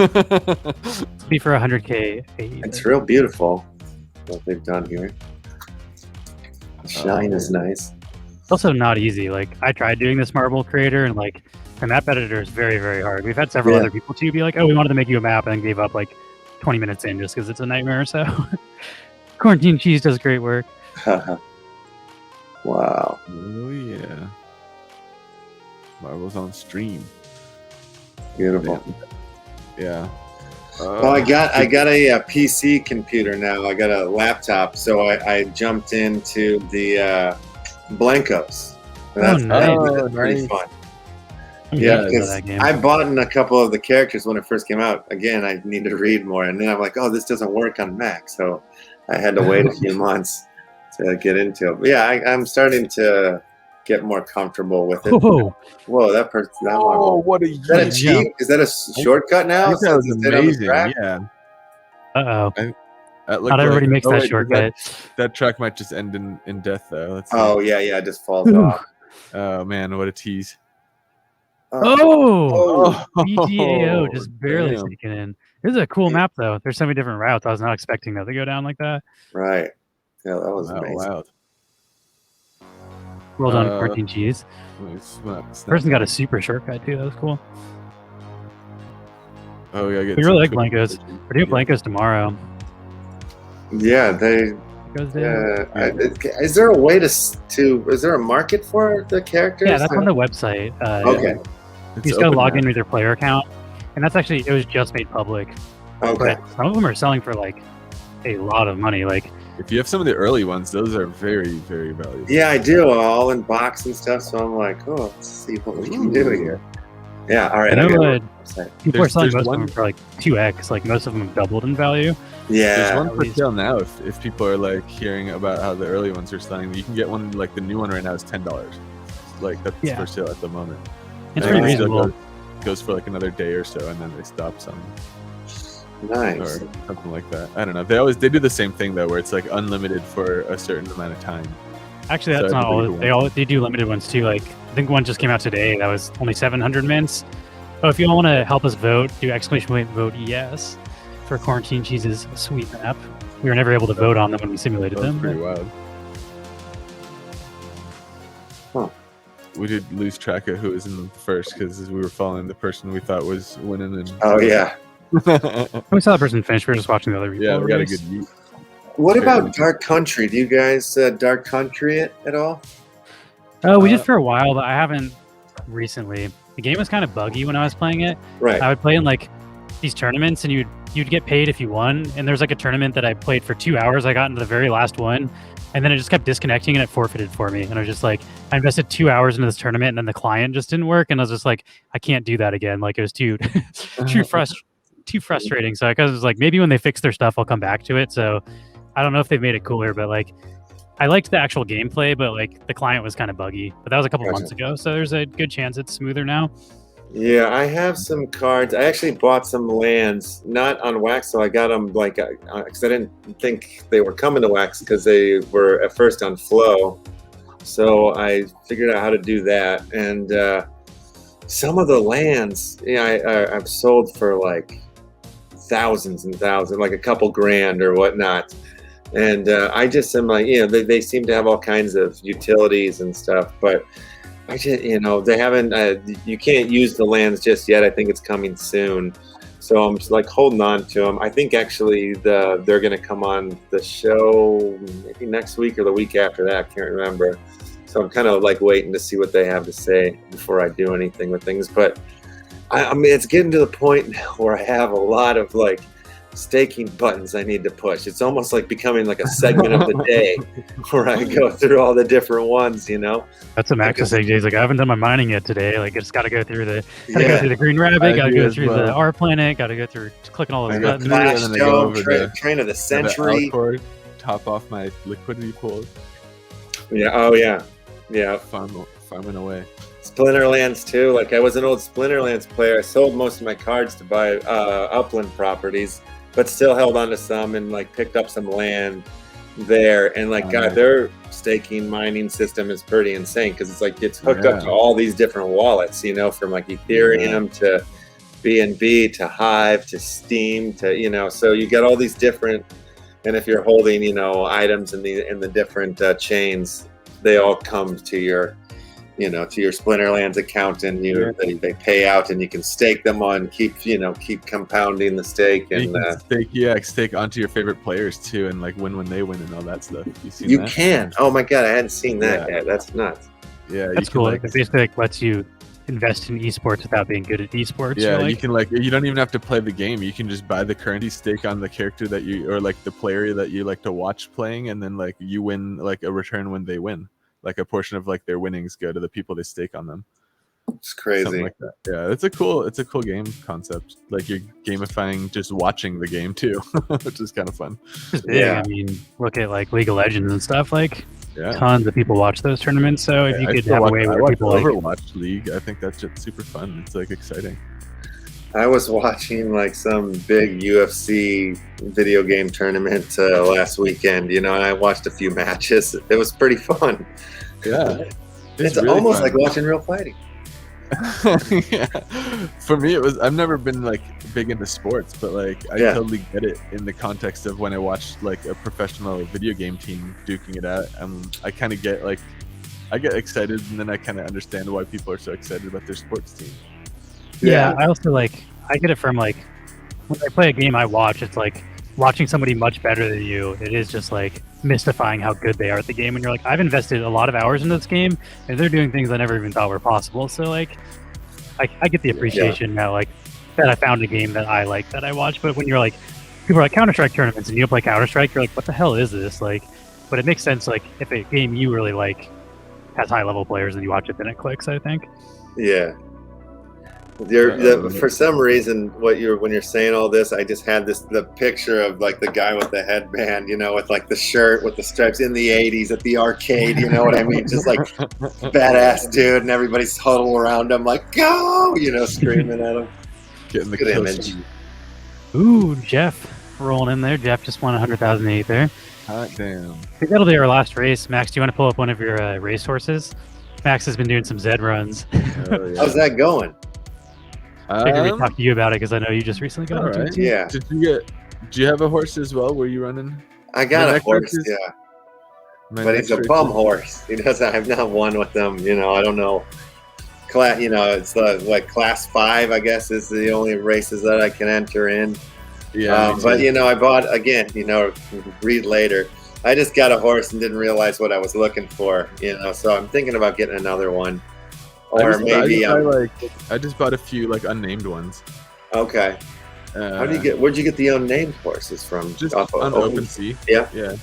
Speaker 4: be for 100k.
Speaker 3: It's real beautiful what they've done here. The shine is nice.
Speaker 4: It's also not easy. Like I tried doing this marble creator, and like the map editor is very, very hard. We've had several other people too be like, "Oh, we wanted to make you a map," and gave up like 20 minutes in just because it's a nightmare. So, Quarantine Cheese does great work.
Speaker 3: Wow!
Speaker 2: Oh yeah, marbles on stream.
Speaker 3: Beautiful.
Speaker 2: Yeah.
Speaker 3: Well, I got a PC computer now. I got a laptop, so I jumped into the Blancos.
Speaker 4: That's
Speaker 3: pretty fun. Yeah, because I bought in a couple of the characters when it first came out. Again, I needed to read more, and then I'm like, oh, this doesn't work on Mac, so I had to wait a few months to get into it. But yeah, I'm starting to get more comfortable with it.
Speaker 4: Whoa,
Speaker 3: that person.
Speaker 2: Oh, what a
Speaker 3: Is that a cheat? Is that a shortcut now?
Speaker 2: That was amazing. Yeah.
Speaker 4: Not everybody makes that shortcut.
Speaker 2: That track might just end in death, though. Let's see.
Speaker 3: Oh yeah, it just falls off.
Speaker 2: Oh man, what a tease!
Speaker 4: BGAO just barely
Speaker 2: damn.
Speaker 4: sneaking in. This is a cool map, though. There's so many different routes. I was not expecting that to go down like that.
Speaker 3: Right. Yeah, that was amazing.
Speaker 2: Wild.
Speaker 4: Well done, Quarantine Cheese. Person got a super shortcut too. That was cool.
Speaker 2: Oh yeah,
Speaker 4: we really like Blancos. We're doing Blancos tomorrow.
Speaker 3: Yeah, is there a way to? Is there a market for the characters?
Speaker 4: Yeah, that's on the website.
Speaker 3: Okay.
Speaker 4: You just gotta log in with your player account, and that's actually, it was just made public.
Speaker 3: Okay.
Speaker 4: But some of them are selling for like a lot of money. Like,
Speaker 2: if you have some of the early ones, those are very, very valuable.
Speaker 3: Yeah, I do, all in box and stuff. So I'm like, oh, let's see what we can do here. Yeah, all right.
Speaker 4: I know people are selling most of them for like 2x. Like most of them have doubled in value.
Speaker 3: Yeah.
Speaker 2: There's one for sale now. If people are like hearing about how the early ones are selling, you can get one, like the new one right now is $10. Like that's for sale at the moment.
Speaker 4: It's pretty reasonable.
Speaker 2: Goes for like another day or so, and then they stop some.
Speaker 3: Nice.
Speaker 2: Or something like that. I don't know. They do the same thing though, where it's like unlimited for a certain amount of time.
Speaker 4: Actually, that's not all. They do limited ones too. Like I think one just came out today. That was only 700 mints. Oh, if you all want to help us vote, do ! Vote yes for Quarantine Cheese's sweet map. We were never able to vote on them when we simulated them.
Speaker 2: Pretty wild.
Speaker 3: Huh.
Speaker 2: We did lose track of who was in first because we were following the person we thought was winning. And
Speaker 3: oh yeah.
Speaker 4: We saw the person finish. We were just watching the other.
Speaker 2: Yeah, we got a good view.
Speaker 3: What about Dark Country? Do you guys Dark Country it at all?
Speaker 4: Oh, we did for a while, but I haven't recently. The game was kind of buggy when I was playing it.
Speaker 3: Right.
Speaker 4: I would play in like these tournaments, and you'd get paid if you won. And there's like a tournament that I played for 2 hours. I got into the very last one, and then it just kept disconnecting, and it forfeited for me. And I was just like, I invested 2 hours into this tournament, and then the client just didn't work, and I was just like, I can't do that again. Like it was too frustrating. So I was like, maybe when they fix their stuff, I'll come back to it. So I don't know if they've made it cooler, but like I liked the actual gameplay, but like the client was kind of buggy. But that was a couple months ago, so there's a good chance it's smoother now.
Speaker 3: Yeah, I have some cards. I actually bought some lands, not on wax, so I got them like because I didn't think they were coming to wax because they were at first on flow. So I figured out how to do that, and some of the lands, I've sold for like thousands and thousands, like a couple grand or whatnot. And I just am like, they seem to have all kinds of utilities and stuff, but I just, they haven't, you can't use the lands just yet. I think it's coming soon. So I'm just like holding on to them. I think actually they're going to come on the show maybe next week or the week after that. I can't remember. So I'm kind of like waiting to see what they have to say before I do anything with things. But I mean, it's getting to the point now where I have a lot of like staking buttons I need to push. It's almost like becoming like a segment of the day where I go through all the different ones,
Speaker 4: That's some access days. Like I haven't done my mining yet today. Like it's got to go through the Green Rabbit, got to go through the R Planet, got to go through clicking all those buttons.
Speaker 3: Train of the Century.
Speaker 2: Top off my liquidity pools.
Speaker 3: Yeah. Oh yeah. Yeah.
Speaker 2: Farming away.
Speaker 3: Splinterlands too. Like I was an old Splinterlands player. I sold most of my cards to buy Upland properties, but still held on to some and like picked up some land there. And like, God, their staking mining system is pretty insane because it's like it's hooked up to all these different wallets, from like Ethereum to BNB to Hive to Steam to so you got all these different. And if you're holding items in the different chains, they all come to your to your Splinterlands account, and they pay out, and you can stake them on, keep compounding the stake, and
Speaker 2: stake onto your favorite players too, and like win when they win and all that stuff.
Speaker 3: You can. Oh my God, I hadn't seen that yet. That's nuts.
Speaker 2: Yeah,
Speaker 4: that's cool. It basically lets you invest in esports without being good at esports.
Speaker 2: Yeah, you can you don't even have to play the game. You can just buy the currency, stake on the character that you or like the player that you like to watch playing, and then like you win like a return when they win. Like a portion of like their winnings go to the people they stake on them.
Speaker 3: It's crazy.
Speaker 2: Something like that. Yeah, it's a cool game concept. Like you're gamifying just watching the game too, which is kind of fun.
Speaker 4: Yeah, I mean, look at like League of Legends and stuff. Like tons of people watch those tournaments. So if you could have a way where people
Speaker 2: Overwatch League, I think that's just super fun. It's like exciting.
Speaker 3: I was watching like some big UFC video game tournament last weekend, and I watched a few matches. It was pretty fun.
Speaker 2: Yeah.
Speaker 3: It's really almost fun. Like watching real fighting.
Speaker 2: Yeah. For me, I've never been like big into sports, but like I totally get it in the context of when I watched like a professional video game team duking it out. I kind of get like, I get excited, and then I kind of understand why people are so excited about their sports team.
Speaker 4: Yeah, I also I get it from like when I play a game I watch, it's like watching somebody much better than you. It is just like mystifying how good they are at the game, and you're like, I've invested a lot of hours into this game, and they're doing things I never even thought were possible. So like, I get the appreciation now, like that I found a game that I like that I watch. But when you're like, people are like Counter-Strike tournaments, and you play Counter-Strike, you're like, what the hell is this? Like, but it makes sense. Like if a game you really like has high level players, and you watch it, then it clicks. I think.
Speaker 3: Yeah. For some reason, when you're saying all this, I just had the picture of like the guy with the headband, with like the shirt with the stripes in the 80s at the arcade, you know what I mean? Just like badass dude, and everybody's huddled around him like, go, screaming at him.
Speaker 2: Getting the
Speaker 3: good image.
Speaker 4: Ooh, Jeff rolling in there. Jeff just won 100,000 Ether.
Speaker 2: Hot damn.
Speaker 4: I think that'll be our last race. Max, do you want to pull up one of your race horses? Max has been doing some Zed runs.
Speaker 2: Oh, yeah.
Speaker 3: How's that going?
Speaker 4: I figured we'd talk to you about it because I know you just recently got into it.
Speaker 3: Yeah.
Speaker 2: Do you have a horse as well? Were you running?
Speaker 3: I got a horse, but he's a bum horse. He doesn't. I've not won with him. I don't know. It's like class 5, I guess, is the only races that I can enter in.
Speaker 2: Yeah.
Speaker 3: But I bought again. Read later. I just got a horse and didn't realize what I was looking for. So I'm thinking about getting another one. Or
Speaker 2: I just bought a few like unnamed ones.
Speaker 3: Okay. Where'd you get the unnamed horses from?
Speaker 2: Just on OpenSea.
Speaker 3: Yeah.
Speaker 2: Yeah.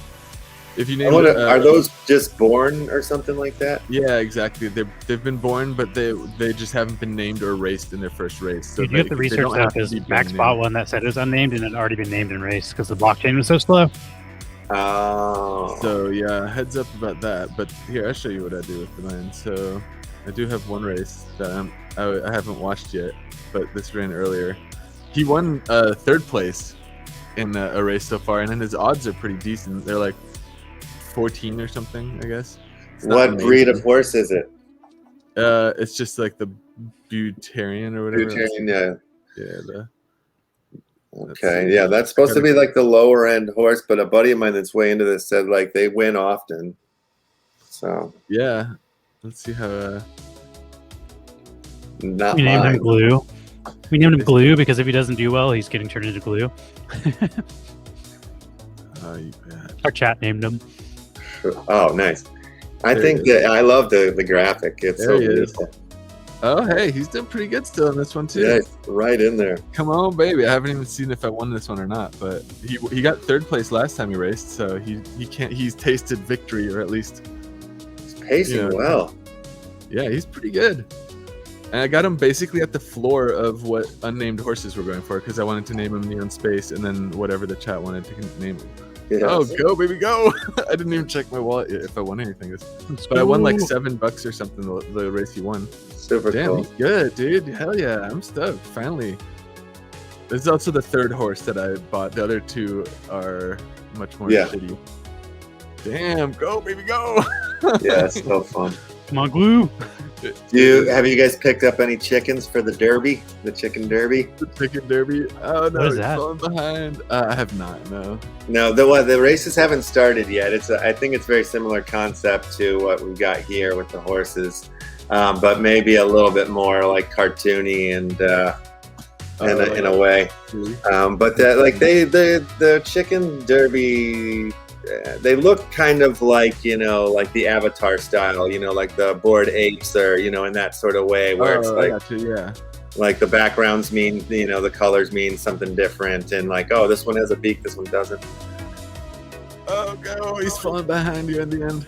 Speaker 2: If you name
Speaker 3: are those just born or something like that?
Speaker 2: Yeah, exactly. They've been born, but they just haven't been named or raced in their first race. So
Speaker 4: you have to research that because Max bought one that said it was unnamed and it had already been named and raced because the blockchain was so slow.
Speaker 3: Oh.
Speaker 2: So yeah, heads up about that. But here, I'll show you what I do with mine. So I do have one race that I haven't watched yet, but this ran earlier. He won 3rd place in a race so far, and then his odds are pretty decent. They're like 14 or something, I guess.
Speaker 3: What breed of horse is it?
Speaker 2: It's just like the Butarian or whatever.
Speaker 3: Butarian, yeah.
Speaker 2: Yeah.
Speaker 3: Okay, yeah, that's supposed to be like the lower end horse, but a buddy of mine that's way into this said like they win often. So
Speaker 2: yeah. Let's see how.
Speaker 4: We named him Glue. We named him Glue because if he doesn't do well, he's getting turned into glue.
Speaker 2: Oh, you bad.
Speaker 4: Our chat named him.
Speaker 3: Oh, nice. I think that I love the graphic. It's so beautiful.
Speaker 2: Oh, hey, he's doing pretty good still in this one too.
Speaker 3: Yeah, right in there.
Speaker 2: Come on, baby. I haven't even seen if I won this one or not, but he got 3rd place last time he raced, so he's tasted victory, or at least.
Speaker 3: Pacing well.
Speaker 2: Yeah, he's pretty good. And I got him basically at the floor of what unnamed horses were going for because I wanted to name him Neon Space and then whatever the chat wanted to name him. Yes. Oh, go, baby, go. I didn't even check my wallet yet if I won anything. But I won like $7 or something the race he won.
Speaker 3: Super
Speaker 2: Damn,
Speaker 3: cool.
Speaker 2: He's good, dude. Hell yeah, I'm stoked. Finally. This is also the 3rd horse that I bought. The other 2 are much more shitty. Damn, go, baby, go.
Speaker 3: Yeah, it's so fun.
Speaker 4: Come on, Glue.
Speaker 3: Have you guys picked up any chickens for the derby? The chicken derby?
Speaker 2: The chicken derby? Oh, no,
Speaker 4: what is that?
Speaker 2: Falling behind. I have not, no.
Speaker 3: No, the races haven't started yet. I think it's very similar concept to what we got here with the horses, but maybe a little bit more like cartoony and in a way.
Speaker 2: Really?
Speaker 3: But the chicken derby. They look kind of like like the Avatar style, like the Bored Apes, or in that sort of way where it's like like the backgrounds mean the colors mean something different, and like, oh, this one has a beak, this one doesn't.
Speaker 2: Oh go, he's falling behind you in the end.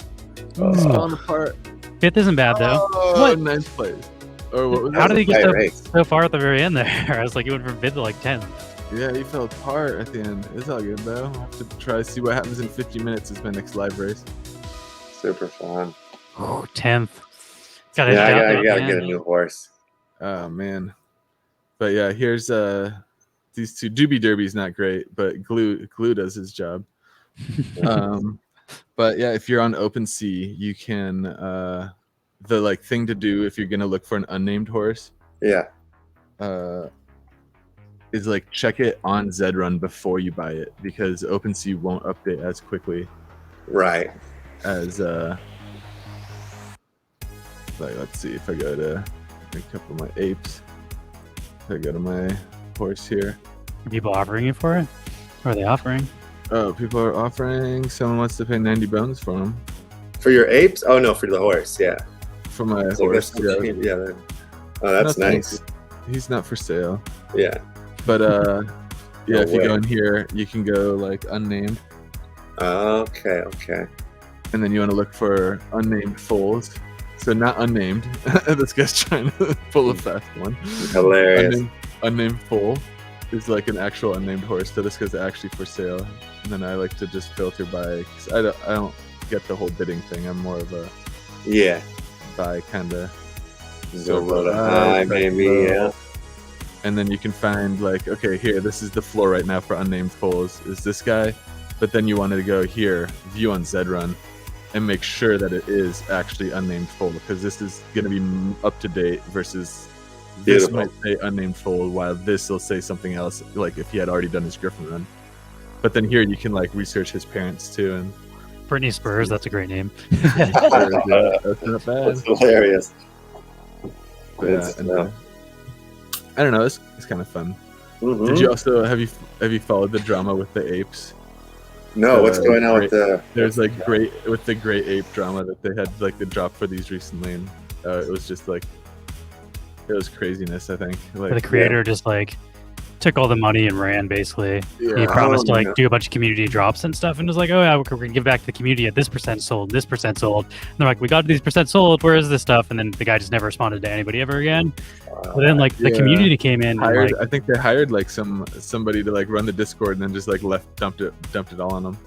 Speaker 2: He's falling apart.
Speaker 4: 5th isn't bad though.
Speaker 2: Oh,
Speaker 4: what?
Speaker 2: 9th place. Or what was
Speaker 4: How did he get so far at the very end there? I was like, he went from 5th to like 10th.
Speaker 2: Yeah, he fell apart at the end. It's all good though. I'll have to try to see what happens in 50 minutes is my next live race.
Speaker 3: Super fun.
Speaker 4: 10th.
Speaker 3: I gotta get a new horse.
Speaker 2: Oh man. But yeah, here's these two. Doobie Derby's not great, but Glue does his job. But yeah, if you're on OpenSea, you can the like thing to do if you're gonna look for an unnamed horse.
Speaker 3: Yeah.
Speaker 2: Is like check it on Zed Run before you buy it, because OpenSea won't update as quickly.
Speaker 3: Right.
Speaker 2: As like, let's see if I go to a couple of my apes. If I go to my horse here.
Speaker 4: Are people offering you for it? Or are they offering?
Speaker 2: Oh, people are offering. Someone wants to pay 90 bones for them.
Speaker 3: For your apes? Oh no, for the horse. Yeah.
Speaker 2: For my horse.
Speaker 3: Yeah. Oh, that's nice.
Speaker 2: He's not for sale.
Speaker 3: Yeah.
Speaker 2: But yeah, if you go in here, you can go like unnamed.
Speaker 3: Okay.
Speaker 2: And then you want to look for unnamed foals. So not unnamed. This guy's trying to pull a fast one.
Speaker 3: Hilarious.
Speaker 2: Unnamed foal is like an actual unnamed horse. So this guy's actually for sale. And then I like to just filter by, because I don't get the whole bidding thing. I'm more of a buy kind of.
Speaker 3: So low to high, maybe, yeah.
Speaker 2: And then you can find like, okay, here, this is the floor right now for unnamed foals, is this guy. But then you wanted to go here, view on Zed Run, and make sure that it is actually unnamed foal, because this is going to be up to date versus this might say unnamed foal, while this will say something else, like if he had already done his Griffin run. But then here you can like research his parents too. And
Speaker 4: Brittany Spurs, that's a great name.
Speaker 2: That's not bad.
Speaker 3: That's hilarious.
Speaker 2: Yeah, I don't know. It's kind of fun.
Speaker 3: Mm-hmm.
Speaker 2: Did you also have you followed the drama with the apes?
Speaker 3: No, what's going on with the?
Speaker 2: There's like great ape drama that they had like the drop for these recently, and it was just like it was craziness. I think like
Speaker 4: the creator just like took all the money and ran basically. Yeah. He promised to like do a bunch of community drops and stuff, and was like, oh yeah, we're gonna give back to the community at this % sold, this % sold. And they're like, we got these % sold. Where is this stuff? And then the guy just never responded to anybody ever again. But then like the community came in.
Speaker 2: Hired,
Speaker 4: and, like,
Speaker 2: I think they hired like somebody to like run the Discord, and then just like dumped it all on them.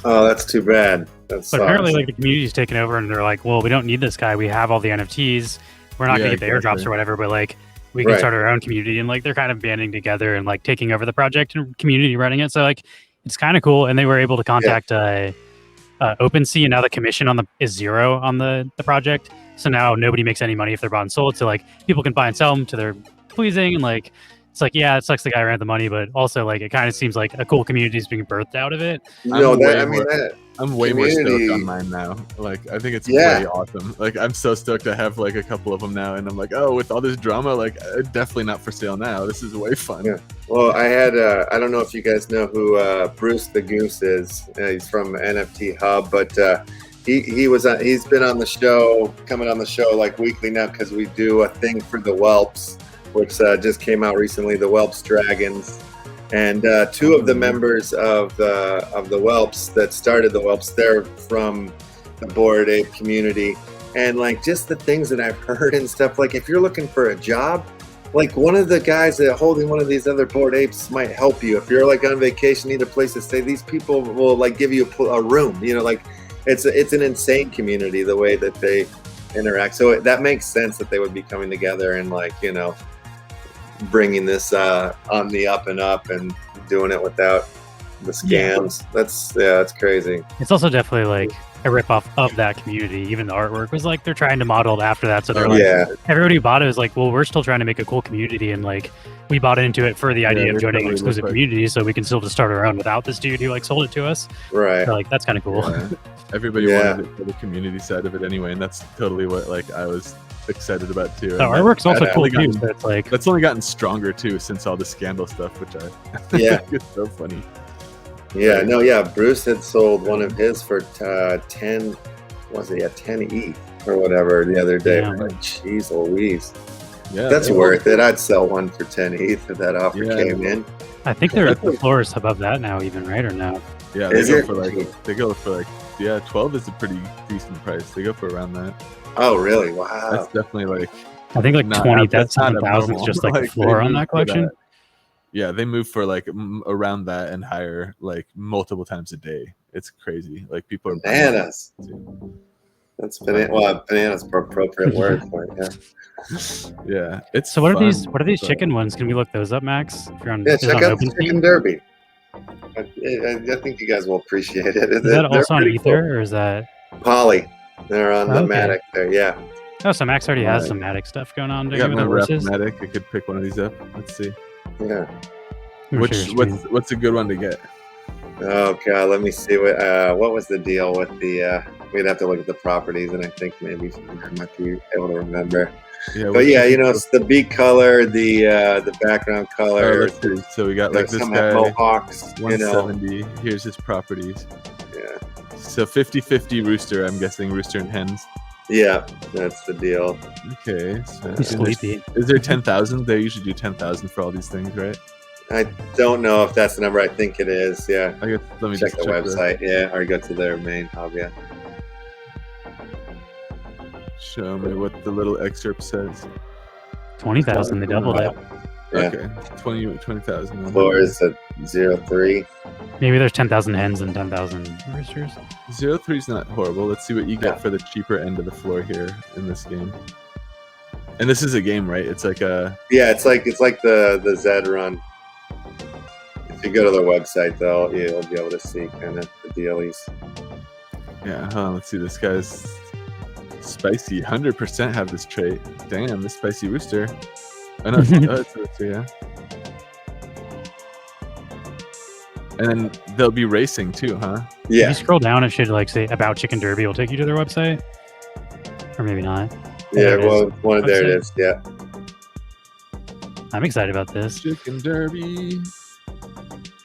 Speaker 3: Oh, that's too bad.
Speaker 4: But apparently like the community's taken over, and they're like, well, we don't need this guy. We have all the NFTs. We're not gonna get the airdrops or whatever, but like we can start our own community, and like they're kind of banding together and like taking over the project and community running it. So like it's kind of cool. And they were able to contact OpenSea, and now the commission is 0 on the project. So now nobody makes any money if they're bought and sold. So like people can buy and sell them to their pleasing, and like it's like, yeah, it sucks the guy ran the money, but also like it kind of seems like a cool community is being birthed out of it.
Speaker 2: I'm way more stoked on mine now. Like I think it's way awesome. Like I'm so stoked to have like a couple of them now, and I'm like, oh, with all this drama, like definitely not for sale now. This is way fun.
Speaker 3: Yeah. Well, I had I don't know if you guys know who Bruce the Goose is. He's from NFT Hub, but he's been on the show, coming on the show like weekly now, because we do a thing for the Whelps, which just came out recently, the Whelps Dragons. And 2 of the members of the Whelps that started the Whelps, they're from the Bored Ape community. And like just the things that I've heard and stuff, like if you're looking for a job, like one of the guys that holding one of these other Bored Apes might help you. If you're like on vacation, need a place to stay, these people will like give you a room, you know, like it's an insane community the way that they interact. So that makes sense that they would be coming together and like, you know, bringing this on the up and up and doing it without the scams. That's crazy.
Speaker 4: It's also definitely like a ripoff of that community. Even the artwork was like they're trying to model it after that. So they're everybody who bought it was like, well, we're still trying to make a cool community, and like we bought into it for the idea of joining an exclusive community, so we can still just start our own without this dude who like sold it to us.
Speaker 3: Right.
Speaker 4: So, like that's kind of cool.
Speaker 2: Yeah. Everybody wanted it for the community side of it anyway, and that's totally what like I was excited about too.
Speaker 4: The artwork's also cool too. So it's like
Speaker 2: that's only gotten stronger too since all the scandal stuff, which I think is so funny.
Speaker 3: Yeah, no, Bruce had sold one of his for 10 ETH or whatever the other day.
Speaker 4: Yeah.
Speaker 3: Like, jeez Louise.
Speaker 2: Yeah,
Speaker 3: that's worth it. I'd sell one for 10 ETH if that offer came in.
Speaker 4: I think they're at the floors above that now, even, right, or no?
Speaker 2: Yeah, they go for like 12 is a pretty decent price. They go for around that.
Speaker 3: Oh, really? Wow.
Speaker 2: That's definitely like
Speaker 4: I think like 20,000 is just like the floor on that collection.
Speaker 2: Yeah, they move for like around that and higher, like multiple times a day. It's crazy. Like people are
Speaker 3: bananas. That's bananas for appropriate word for it. Yeah.
Speaker 2: Yeah. It's
Speaker 4: so. What
Speaker 2: fun,
Speaker 4: are these chicken ones? Can we look those up, Max? If you're on,
Speaker 3: check out the Chicken Derby. I think you guys will appreciate it.
Speaker 4: Is that also on Ether or is that
Speaker 3: Poly? They're on the Matic there. Yeah.
Speaker 4: Oh, so Max already has some Matic stuff going on.
Speaker 2: I got my Matic. I could pick one of these up. Let's see.
Speaker 3: Yeah.
Speaker 2: What's a good one to get?
Speaker 3: Oh god, let me see what was the deal with the we'd have to look at the properties, and I think maybe I might be able to remember.
Speaker 2: Yeah,
Speaker 3: but yeah, it's the beak color, the background color.
Speaker 2: So we got like this guy,
Speaker 3: Mohawks,
Speaker 2: 170. Here's his properties.
Speaker 3: Yeah.
Speaker 2: So 50-50 rooster. I'm guessing rooster and hens.
Speaker 3: Yeah, that's the deal.
Speaker 2: Okay. So
Speaker 4: he's sleepy.
Speaker 2: Is there 10,000? They usually do 10,000 for all these things, right?
Speaker 3: I don't know if that's the number. I think it is. Yeah.
Speaker 2: Let me
Speaker 3: check the website. Yeah, or go to their main hub. Yeah.
Speaker 2: Show me what the little excerpt says.
Speaker 4: 20,000. They doubled it.
Speaker 3: Yeah.
Speaker 2: Okay. 20,000.
Speaker 3: Floor is at 0.3.
Speaker 4: Maybe there's 10,000 hens and 10,000 roosters.
Speaker 2: 0.3 is not horrible. Let's see what you get for the cheaper end of the floor here in this game. And this is a game, right? It's like a
Speaker 3: it's like the Zed Run. If you go to their website, you'll be able to see kind of the dealies.
Speaker 2: Yeah, let's see. This guy's spicy. 100% have this trait. Damn, this spicy rooster. I know. It's a rooster, yeah. And then they'll be racing too, huh?
Speaker 3: Yeah.
Speaker 4: If you scroll down, it should like say about Chicken Derby. It'll take you to their website, or maybe not.
Speaker 3: Yeah, there it is. Yeah.
Speaker 4: I'm excited about this.
Speaker 2: Chicken Derby.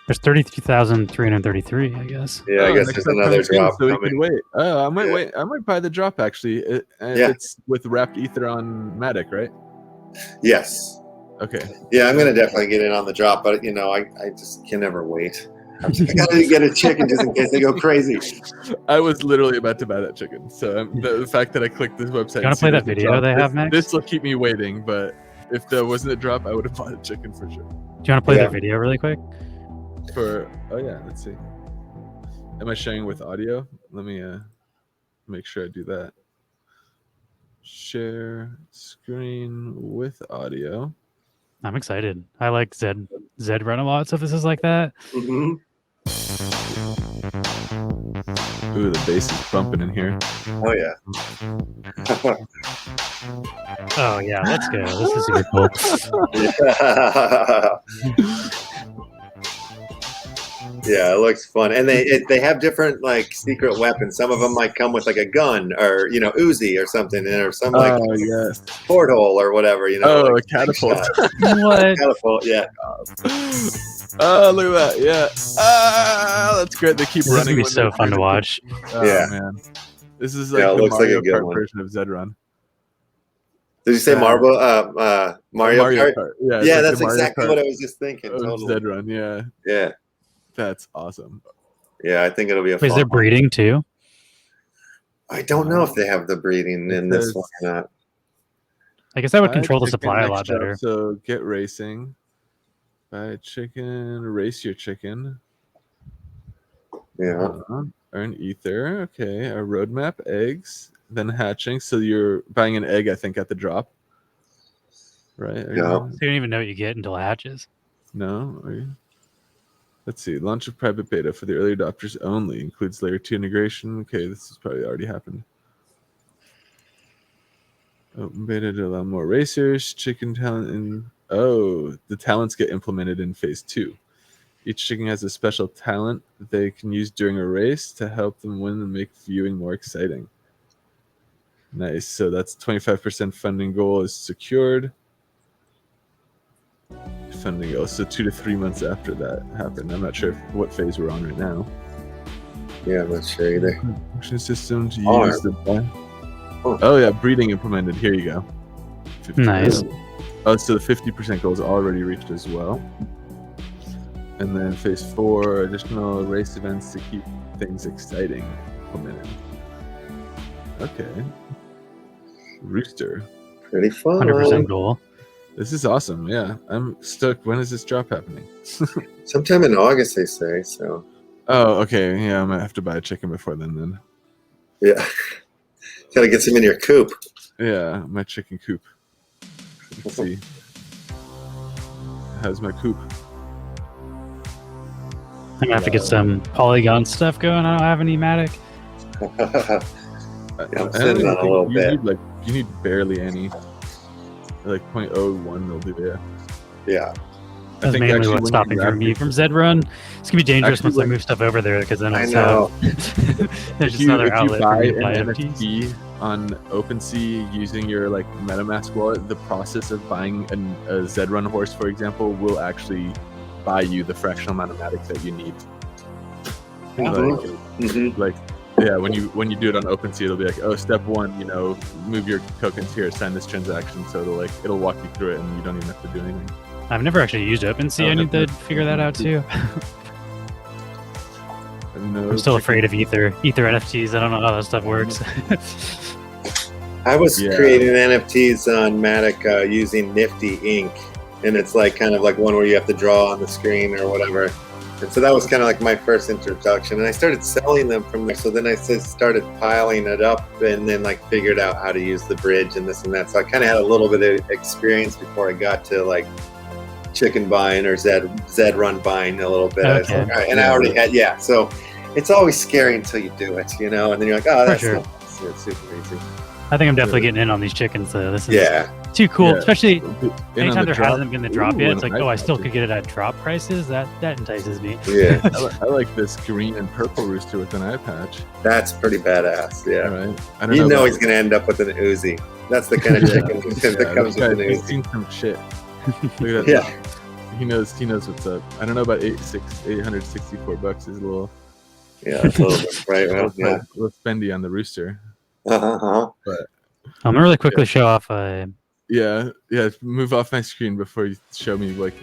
Speaker 4: There's 33,333, I guess.
Speaker 3: Yeah, I guess there's another drop.
Speaker 2: So we can wait. Oh, I might wait. I might buy the drop actually. It's with wrapped ether on Matic, right?
Speaker 3: Yes.
Speaker 2: Okay.
Speaker 3: Yeah, I'm gonna definitely get in on the drop, but I just can never wait. I gotta get a chicken just in case they go crazy.
Speaker 2: I was literally about to buy that chicken, so the fact that I clicked this website.
Speaker 4: You want to play that video they have, Max?
Speaker 2: This will keep me waiting, but if there wasn't a drop, I would have bought a chicken for sure.
Speaker 4: Do you want to play that video really quick?
Speaker 2: Let's see. Am I sharing with audio? Let me make sure I do that. Share screen with audio.
Speaker 4: I'm excited. I like Zed Run a lot, so if this is like that.
Speaker 3: Mm-hmm.
Speaker 2: Ooh, the bass is bumping in here.
Speaker 3: Oh yeah.
Speaker 4: Oh yeah, let's go. This is super cool.
Speaker 3: Yeah, it looks fun, and they have different like secret weapons. Some of them might come with like a gun or Uzi or something, or some like porthole or whatever.
Speaker 2: Oh, like a catapult.
Speaker 4: What?
Speaker 3: Catapult, yeah.
Speaker 2: Oh, look at that! Yeah. That's great. They keep running.
Speaker 4: This is gonna be so fun to watch.
Speaker 2: Oh, yeah, man. This is like
Speaker 3: it
Speaker 2: the
Speaker 3: looks
Speaker 2: Mario
Speaker 3: like a good
Speaker 2: Kart version of Zed Run.
Speaker 3: Did you say Mario Kart?
Speaker 2: Kart?
Speaker 3: Yeah, that's exactly what I was just thinking.
Speaker 2: Totally. Zed Run, yeah.
Speaker 3: Yeah.
Speaker 2: That's awesome.
Speaker 3: Yeah, I think it'll be a fun
Speaker 4: Is there breeding too?
Speaker 3: I don't know if they have the breeding in this one or not.
Speaker 4: I guess that would control the supply a lot better.
Speaker 2: So get racing. Buy a chicken, race your chicken.
Speaker 3: Yeah.
Speaker 2: Earn ether. Okay. A roadmap, eggs, then hatching. So you're buying an egg, I think, at the drop. Right?
Speaker 3: Yeah.
Speaker 4: So you don't even know what you get until it hatches.
Speaker 2: No? Are you? Let's see. Launch of private beta for the early adopters only. Includes layer 2 integration. Okay, this has probably already happened. Open beta to allow more racers. Chicken talent in... Oh, the talents get implemented in phase 2. Each chicken has a special talent that they can use during a race to help them win and make viewing more exciting. Nice. So that's 25% funding goal is secured. Funding goal. So 2 to 3 months after that happened. I'm not sure what phase we're on right now.
Speaker 3: Yeah, I'm not sure either.
Speaker 2: Function system to use the... Oh yeah, breeding implemented. Here you go. 50%.
Speaker 4: Nice.
Speaker 2: Oh, so the 50% goal is already reached as well. And then phase 4, additional race events to keep things exciting implemented. Okay. Rooster.
Speaker 3: Pretty fun.
Speaker 4: 100% goal.
Speaker 2: This is awesome. Yeah, I'm stoked. When is this drop happening?
Speaker 3: Sometime in August, they say. So.
Speaker 2: Oh, okay. Yeah, I might have to buy a chicken before then.
Speaker 3: Yeah. Gotta get some in your coop.
Speaker 2: Yeah, my chicken coop. Let's see. How's my coop?
Speaker 4: I'm gonna have to get some Polygon stuff going. I don't have any Matic.
Speaker 3: I'm sitting on a little bit.
Speaker 2: You need barely any. Like 0.01 will do, yeah.
Speaker 3: Yeah.
Speaker 4: That's mainly what's stopping me from Zed Run. It's gonna be dangerous once I move stuff over there because then there's just another outlet for me to buy
Speaker 2: NFT on OpenSea using your like MetaMask wallet. The process of buying a Zed Run horse, for example, will actually buy you the fractional amount of Matic that you need. Like, yeah, when you do it on OpenSea, it'll be like, oh, step 1, move your tokens here, sign this transaction. So it'll walk you through it, and you don't even have to do anything.
Speaker 4: I've never actually used OpenSea. I need to figure that out too. I'm still afraid of Ether NFTs. I don't know how that stuff works.
Speaker 3: I was creating NFTs on Matic using Nifty Ink, and it's like kind of like one where you have to draw on the screen or whatever. And so that was kind of like my first introduction, and I started selling them from there. So then I started piling it up, and then like figured out how to use the bridge and this and that. So I kind of had a little bit of experience before I got to like chicken buying or Zed Run buying a little bit. I was like, all right, and I already had So it's always scary until you do it, and then you're like, oh, that's it's super easy.
Speaker 4: I think I'm definitely getting in on these chickens though. This is too cool, especially anytime there hasn't been the drop yet. It's like, I still could get it at drop prices. That entices me.
Speaker 3: Yeah,
Speaker 2: I like this green and purple rooster with an eye patch.
Speaker 3: That's pretty badass. Yeah,
Speaker 2: right.
Speaker 3: I don't know he's gonna end up with an Uzi. That's the kind of chicken that comes with an Uzi.
Speaker 2: He's seen some shit. Look at that. He knows what's up. I don't know about $864 is a little.
Speaker 3: Yeah, that's a little bit right.
Speaker 2: A little spendy on the rooster.
Speaker 3: But
Speaker 4: I'm gonna really quickly show off.
Speaker 2: Move off my screen before you show me like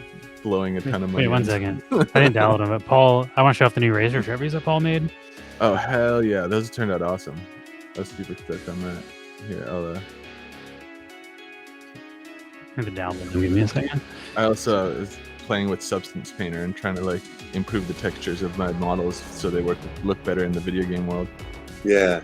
Speaker 2: blowing a ton of money.
Speaker 4: Wait 1 second. I didn't download them, but Paul, I want to show off the new Razor Trevies that Paul made.
Speaker 2: Oh hell yeah, those turned out awesome. I was super stoked on that. Here, I'll
Speaker 4: I'm gonna download them. Give me a second.
Speaker 2: I also was playing with Substance Painter and trying to like improve the textures of my models so they look better in the video game world.
Speaker 3: Yeah.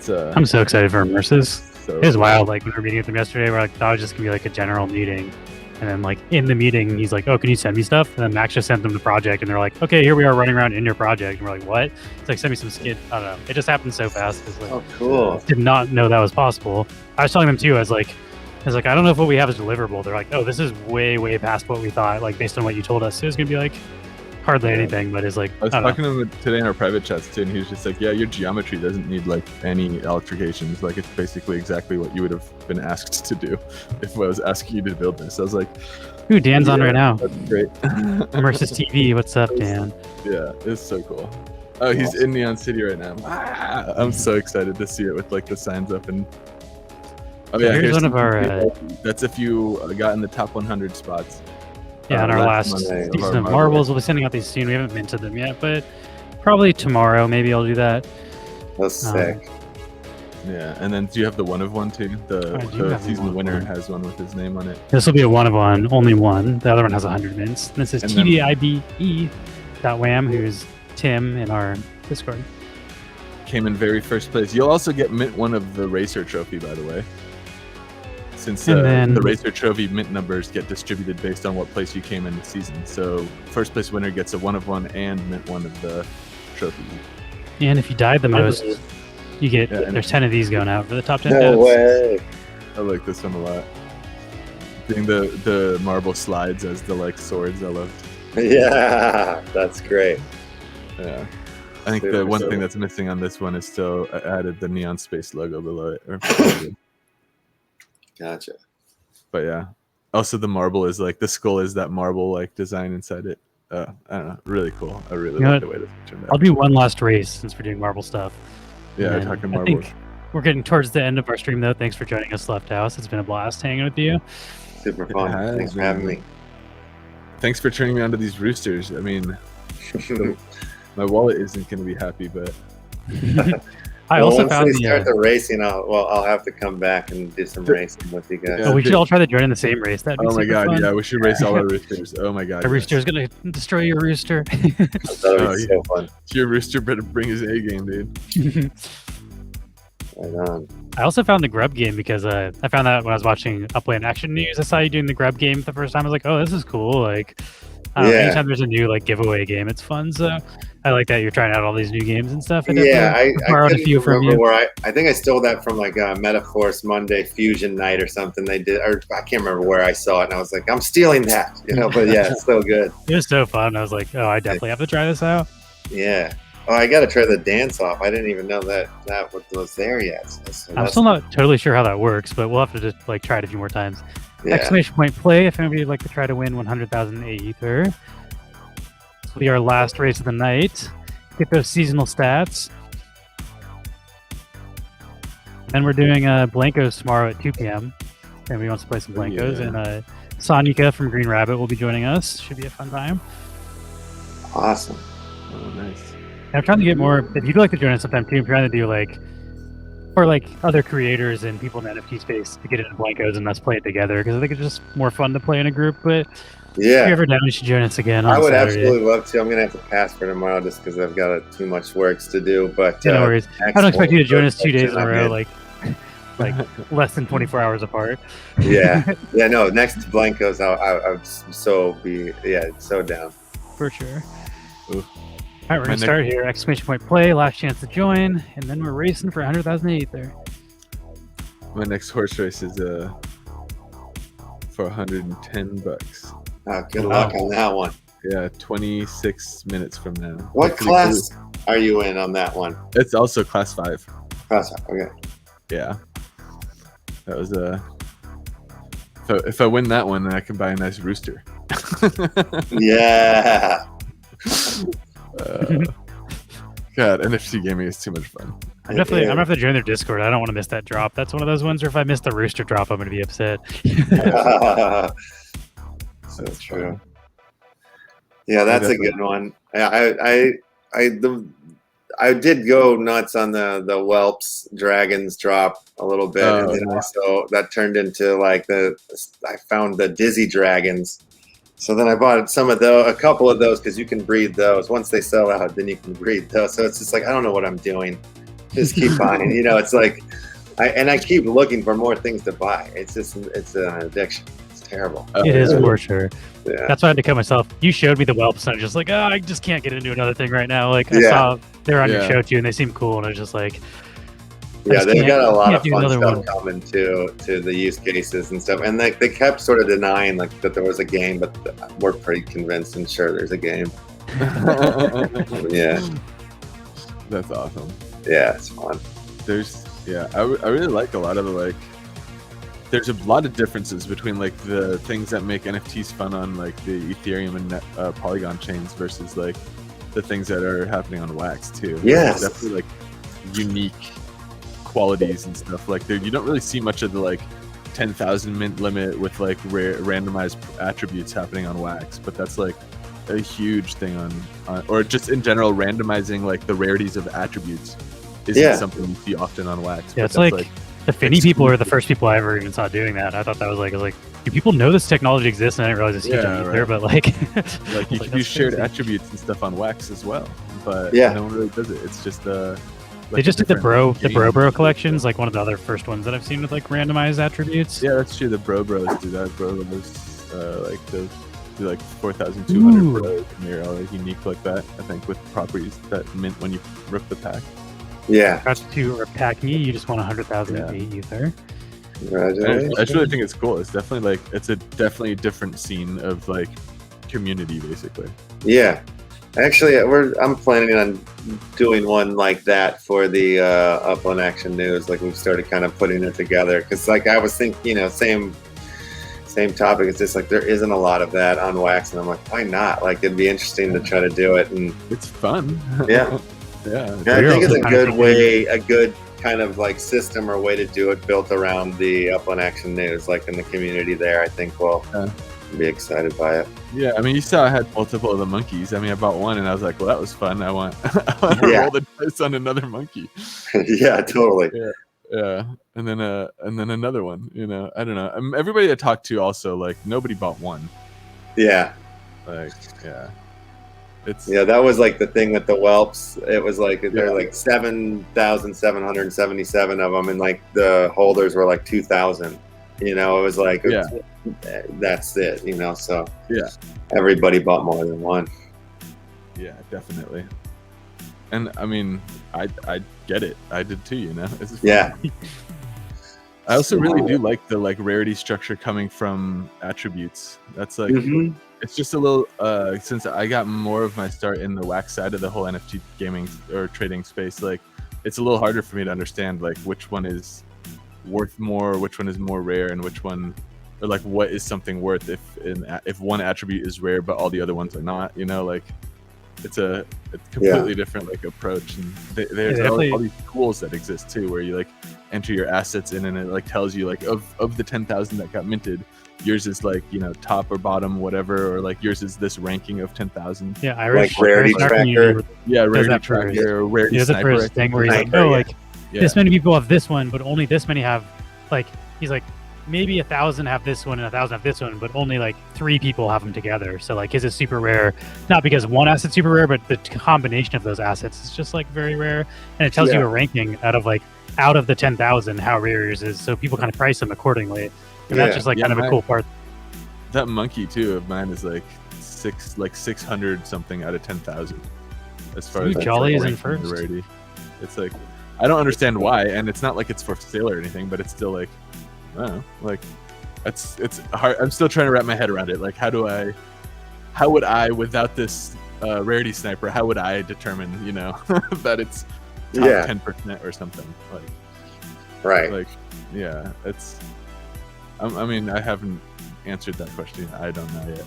Speaker 4: I'm so excited for Immersives. It was wild. Like when we were meeting with them yesterday, we're like, that was just gonna be like a general meeting, and then like in the meeting, he's like, "Oh, can you send me stuff?" And then Max just sent them the project, and they're like, "Okay, here we are running around in your project." And we're like, "What?" It's like, "Send me some skid." I don't know. It just happened so fast. Like,
Speaker 3: oh, cool.
Speaker 4: Did not know that was possible. I was telling them too. I was like, I don't know if what we have is deliverable. They're like, "Oh, this is way past what we thought." Like based on what you told us, it was gonna be like hardly anything, but it's like
Speaker 2: I was talking to him today in our private chats too, and he was just like, "Yeah, your geometry doesn't need like any altercations. Like it's basically exactly what you would have been asked to do if I was asking you to build this." I was like,
Speaker 4: "Ooh, Dan's on right now.
Speaker 2: That's great."
Speaker 4: Immersive TV, what's up, Dan?
Speaker 2: Yeah, it's so cool. Oh, he's in Neon City right now. I'm so excited to see it with like the signs up and. Oh yeah,
Speaker 4: here's one of our.
Speaker 2: That's if you got in the top 100 spots.
Speaker 4: Yeah, on our last season of Marbles, we'll be sending out these soon. We haven't minted them yet, but probably tomorrow. Maybe I'll do that.
Speaker 3: That's sick.
Speaker 2: Yeah, and then do you have the one of one too? The season winner has one with his name on it.
Speaker 4: This will be a one of one, only one. The other one has 100 mints. And this is TDIBE.wham, who's Tim in our Discord.
Speaker 2: Came in very first place. You'll also get mint one of the Racer trophy, by the way. Since the Racer Trophy mint numbers get distributed based on what place you came in the season. So first place winner gets a one of one and mint one of the trophies.
Speaker 4: And if you died the most, you get, there's 10 of these going out for the top 10
Speaker 3: No way.
Speaker 2: I like this one a lot. Doing the marble slides as the like swords, I love.
Speaker 3: Yeah, that's great.
Speaker 2: Yeah. I think the one thing that's missing on this one is still added the Neon Space logo below it.
Speaker 3: Gotcha.
Speaker 2: But yeah, also the marble is like the skull is that marble like design inside it. I don't know, really cool. I really like the way this turned out.
Speaker 4: I'll do one last race since we're doing marble stuff.
Speaker 2: Yeah, we're talking marbles.
Speaker 4: We're getting towards the end of our stream though. Thanks for joining us, Lefthouse. It's been a blast hanging with you.
Speaker 3: Super fun. Thanks for having me.
Speaker 2: Thanks for turning me on to these roosters. I mean, my wallet isn't going to be happy, but
Speaker 4: I also
Speaker 3: once
Speaker 4: found
Speaker 3: we start the racing, I'll have to come back and do some racing with you guys.
Speaker 4: Oh, we should all try to join in the same race. That'd be
Speaker 2: Oh my god,
Speaker 4: fun.
Speaker 2: yeah, we should race all our roosters. Oh my god,
Speaker 4: a rooster is gonna destroy your rooster.
Speaker 3: That would be so fun.
Speaker 2: Your rooster better bring his A game, dude.
Speaker 3: Right on.
Speaker 4: I also found the grub game because I found that when I was watching Upland Action News. I saw you doing the grub game the first time. I was like, oh, this is cool. Like, anytime there's a new like giveaway game, it's fun. So I like that you're trying out all these new games and stuff.
Speaker 3: I
Speaker 4: borrowed a few from you.
Speaker 3: Where I think I stole that from like Metaforce Monday Fusion Night or something they did, or I can't remember where I saw it, and I was like, I'm stealing that, But yeah, it's so good.
Speaker 4: It was so fun. I was like, oh, I definitely have to try this out.
Speaker 3: Yeah. Oh, I got to try the dance off. I didn't even know that was there yet. So
Speaker 4: I'm still not totally sure how that works, but we'll have to just like try it a few more times. Yeah. Exclamation point play if anybody would like to try to win 100,000 Ether. This will be our last race of the night. Get those seasonal stats. Then we're doing Blankos tomorrow at 2 p.m. If anybody wants to play some Blankos. And Sonika from Green Rabbit will be joining us. Should be a fun time.
Speaker 3: Awesome.
Speaker 2: Oh, nice.
Speaker 4: I'm trying to get more. If you'd like to join us sometime too, I'm trying to do like, or like other creators and people in the NFT space to get into Blankos and us play it together because I think it's just more fun to play in a group. But if you're ever down, you should join us again.
Speaker 3: I would
Speaker 4: Saturday.
Speaker 3: absolutely love to. I'm gonna have to pass for tomorrow just because I've got too much works to do. But
Speaker 4: no worries. I don't expect you to join us 2 days in a row, like less than 24 hours apart.
Speaker 3: No. Next to Blankos, I'd so down.
Speaker 4: For sure.
Speaker 2: Ooh.
Speaker 4: All right, we're going to start here. Exclamation point play, last chance to join, and then we're racing for 100,000 Ether.
Speaker 2: My next horse race is for $110.
Speaker 3: Oh, good luck on that one.
Speaker 2: Yeah, 26 minutes from now.
Speaker 3: What class are you in on that one?
Speaker 2: It's also class 5.
Speaker 3: Class 5, okay.
Speaker 2: Yeah. That was if I win that one, then I can buy a nice rooster.
Speaker 3: Yeah.
Speaker 2: God, NFT gaming is too much fun.
Speaker 4: I'm gonna have to join their Discord. I don't want to miss that drop. That's one of those ones where if I miss the rooster drop, I'm gonna be upset.
Speaker 3: So true. Yeah, that's a good one. I did go nuts on the Whelps Dragons drop a little bit, and then also that turned into like I found the Dizzy Dragons. So then I bought a couple of those because you can breed those. Once they sell out, then you can breed those. So it's just like I don't know what I'm doing. Just keep buying. It's like I keep looking for more things to buy. It's an addiction. It's terrible.
Speaker 4: It is for sure.
Speaker 3: Yeah.
Speaker 4: That's why I had to cut myself. You showed me the Whelps, and I was just like, I just can't get into another thing right now. Like I saw they were on your show too, and they seemed cool, and I was just like.
Speaker 3: Yeah, they've got a lot of fun stuff coming to the use cases and stuff. And they kept sort of denying like that there was a game, but we're pretty convinced and sure there's a game. Yeah.
Speaker 2: That's awesome.
Speaker 3: Yeah, it's fun.
Speaker 2: I really like a lot of there's a lot of differences between like the things that make NFTs fun on like the Ethereum and Polygon chains versus like the things that are happening on Wax too.
Speaker 3: Yeah.
Speaker 2: There's definitely like unique qualities and stuff like there. You don't really see much of the like 10,000 mint limit with like randomized attributes happening on Wax, but that's like a huge thing on or just in general randomizing like the rarities of attributes isn't something you see often on Wax.
Speaker 4: Yeah, it's like the Finny people are the first people I ever even saw doing that. I thought that was like do people know this technology exists? And I didn't realize it's huge on there, but like
Speaker 2: you can do shared attributes and stuff on Wax as well, but no one really does it. It's just
Speaker 4: they just did the Bro collections, like one of the other first ones that I've seen with like randomized attributes.
Speaker 2: Yeah, that's true. The Bros do that. Bros like those do like 4,200 Bros, and they're all like, unique like that. I think with properties that mint when you rip the pack.
Speaker 3: Yeah.
Speaker 4: Got to rip pack me. You just won 100,000 Ether.
Speaker 3: Congratulations.
Speaker 2: I just really think it's cool. It's definitely definitely a different scene of like community, basically.
Speaker 3: Yeah. Actually, I'm planning on doing one like that for the Upland Action News. Like we've started kind of putting it together because, like, I was thinking, same topic. It's just like there isn't a lot of that on Wax, and I'm like, why not? Like, it'd be interesting to try to do it, and
Speaker 2: it's fun.
Speaker 3: Yeah,
Speaker 2: yeah.
Speaker 3: I think it's a good way, a good kind of like system or way to do it, built around the Upland Action News, like in the community there. I think be excited by it.
Speaker 2: Yeah, I mean, you saw I had multiple of the monkeys. I mean, I bought one, and I was like, well, that was fun. I want to roll the dice on another monkey.
Speaker 3: Yeah, totally.
Speaker 2: Yeah, and then another one. You know, I don't know. Everybody I talked to also, like, nobody bought one.
Speaker 3: Yeah.
Speaker 2: Like, yeah.
Speaker 3: That was like the thing with the whelps. It was like there are like 7,777 of them, and like the holders were like 2,000. You know, it was like that's it. You know, so everybody bought more than one.
Speaker 2: Yeah, definitely. And I mean, I get it. I did too. You know,
Speaker 3: yeah.
Speaker 2: I also really do like the rarity structure coming from attributes. That's like. It's just a little, since I got more of my start in the wax side of the whole NFT gaming or trading space, like, it's a little harder for me to understand, like, which one is worth more, which one is more rare, and which one, or like, what is something worth if one attribute is rare but all the other ones are not, you know, like, it's a completely different, like, approach. And there's all these tools that exist too, where you, like, enter your assets in and it, like, tells you, like, of the 10,000 that got minted, yours is like, you know, top or bottom, whatever, or like yours is this ranking of 10,000.
Speaker 4: Yeah,
Speaker 3: like rarity tracker.
Speaker 2: Yeah, rarity tracker, rarity sniper.
Speaker 4: He does it for his thing where he's like, oh, like this many people have this one, but only this many have, like, he's like, maybe 1,000 have this one and 1,000 have this one, but only like 3 people have them together. So like his is super rare, not because one asset's super rare, but the combination of those assets is just like very rare, and it tells you a ranking out of the 10,000 how rare yours is, so people kind of price them accordingly. And that's just like kind of a cool part.
Speaker 2: That monkey too of mine is like 600 something out of 10,000. As far as
Speaker 4: Jolly is in first.
Speaker 2: Rarity. It's like, I don't understand why, and it's not like it's for sale or anything, but it's still like, I don't know, like, it's hard. I'm still trying to wrap my head around it. Like, how would I without this rarity sniper, how would I determine, you know, that it's top 10% or something? Like,
Speaker 3: right.
Speaker 2: Like, yeah, it's. I mean, I haven't answered that question. I don't know yet,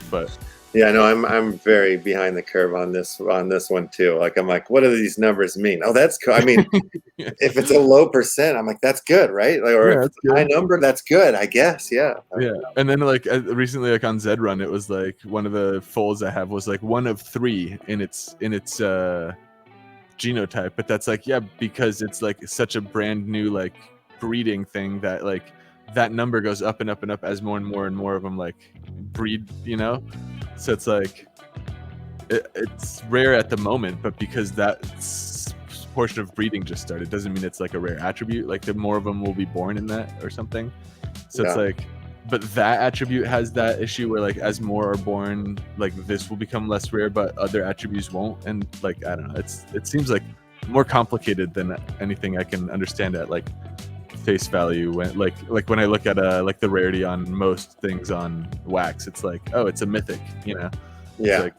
Speaker 2: but
Speaker 3: no, I'm very behind the curve on this one too. Like, I'm like, what do these numbers mean? Oh, that's cool. I mean, if it's a low percent, I'm like, that's good, right? Like, or if it's a high number, that's good, I guess. Yeah.
Speaker 2: Yeah. And then like recently, like on Zed Run, it was like one of the folds I have was like 1 of 3 in its genotype, but that's like because it's like such a brand new like breeding thing that like. That number goes up and up and up as more and more and more of them like breed, you know? So it's like, it's rare at the moment, but because that portion of breeding just started, doesn't mean it's like a rare attribute. Like the more of them will be born in that or something. So it's like, but that attribute has that issue where like as more are born, like this will become less rare, but other attributes won't. And like, I don't know, it seems like more complicated than anything I can understand at like face value. When like when I look at like the rarity on most things on wax, it's like, oh, it's a mythic, you know. It's like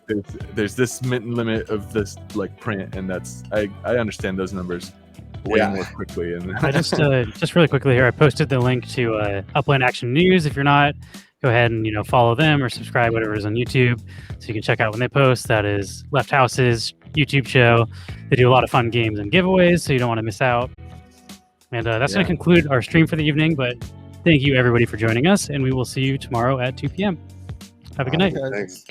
Speaker 2: there's this mint limit of this like print, and that's I understand those numbers way more quickly. And
Speaker 4: I just really quickly here, I posted the link to Upland Action News. If you're not, go ahead and follow them or subscribe, whatever is on YouTube, so you can check out when they post. That is Lefthouse's YouTube show. They do a lot of fun games and giveaways, so you don't want to miss out. And that's going to conclude our stream for the evening, but thank you everybody for joining us, and we will see you tomorrow at 2 p.m. Have a good night.
Speaker 3: Thanks.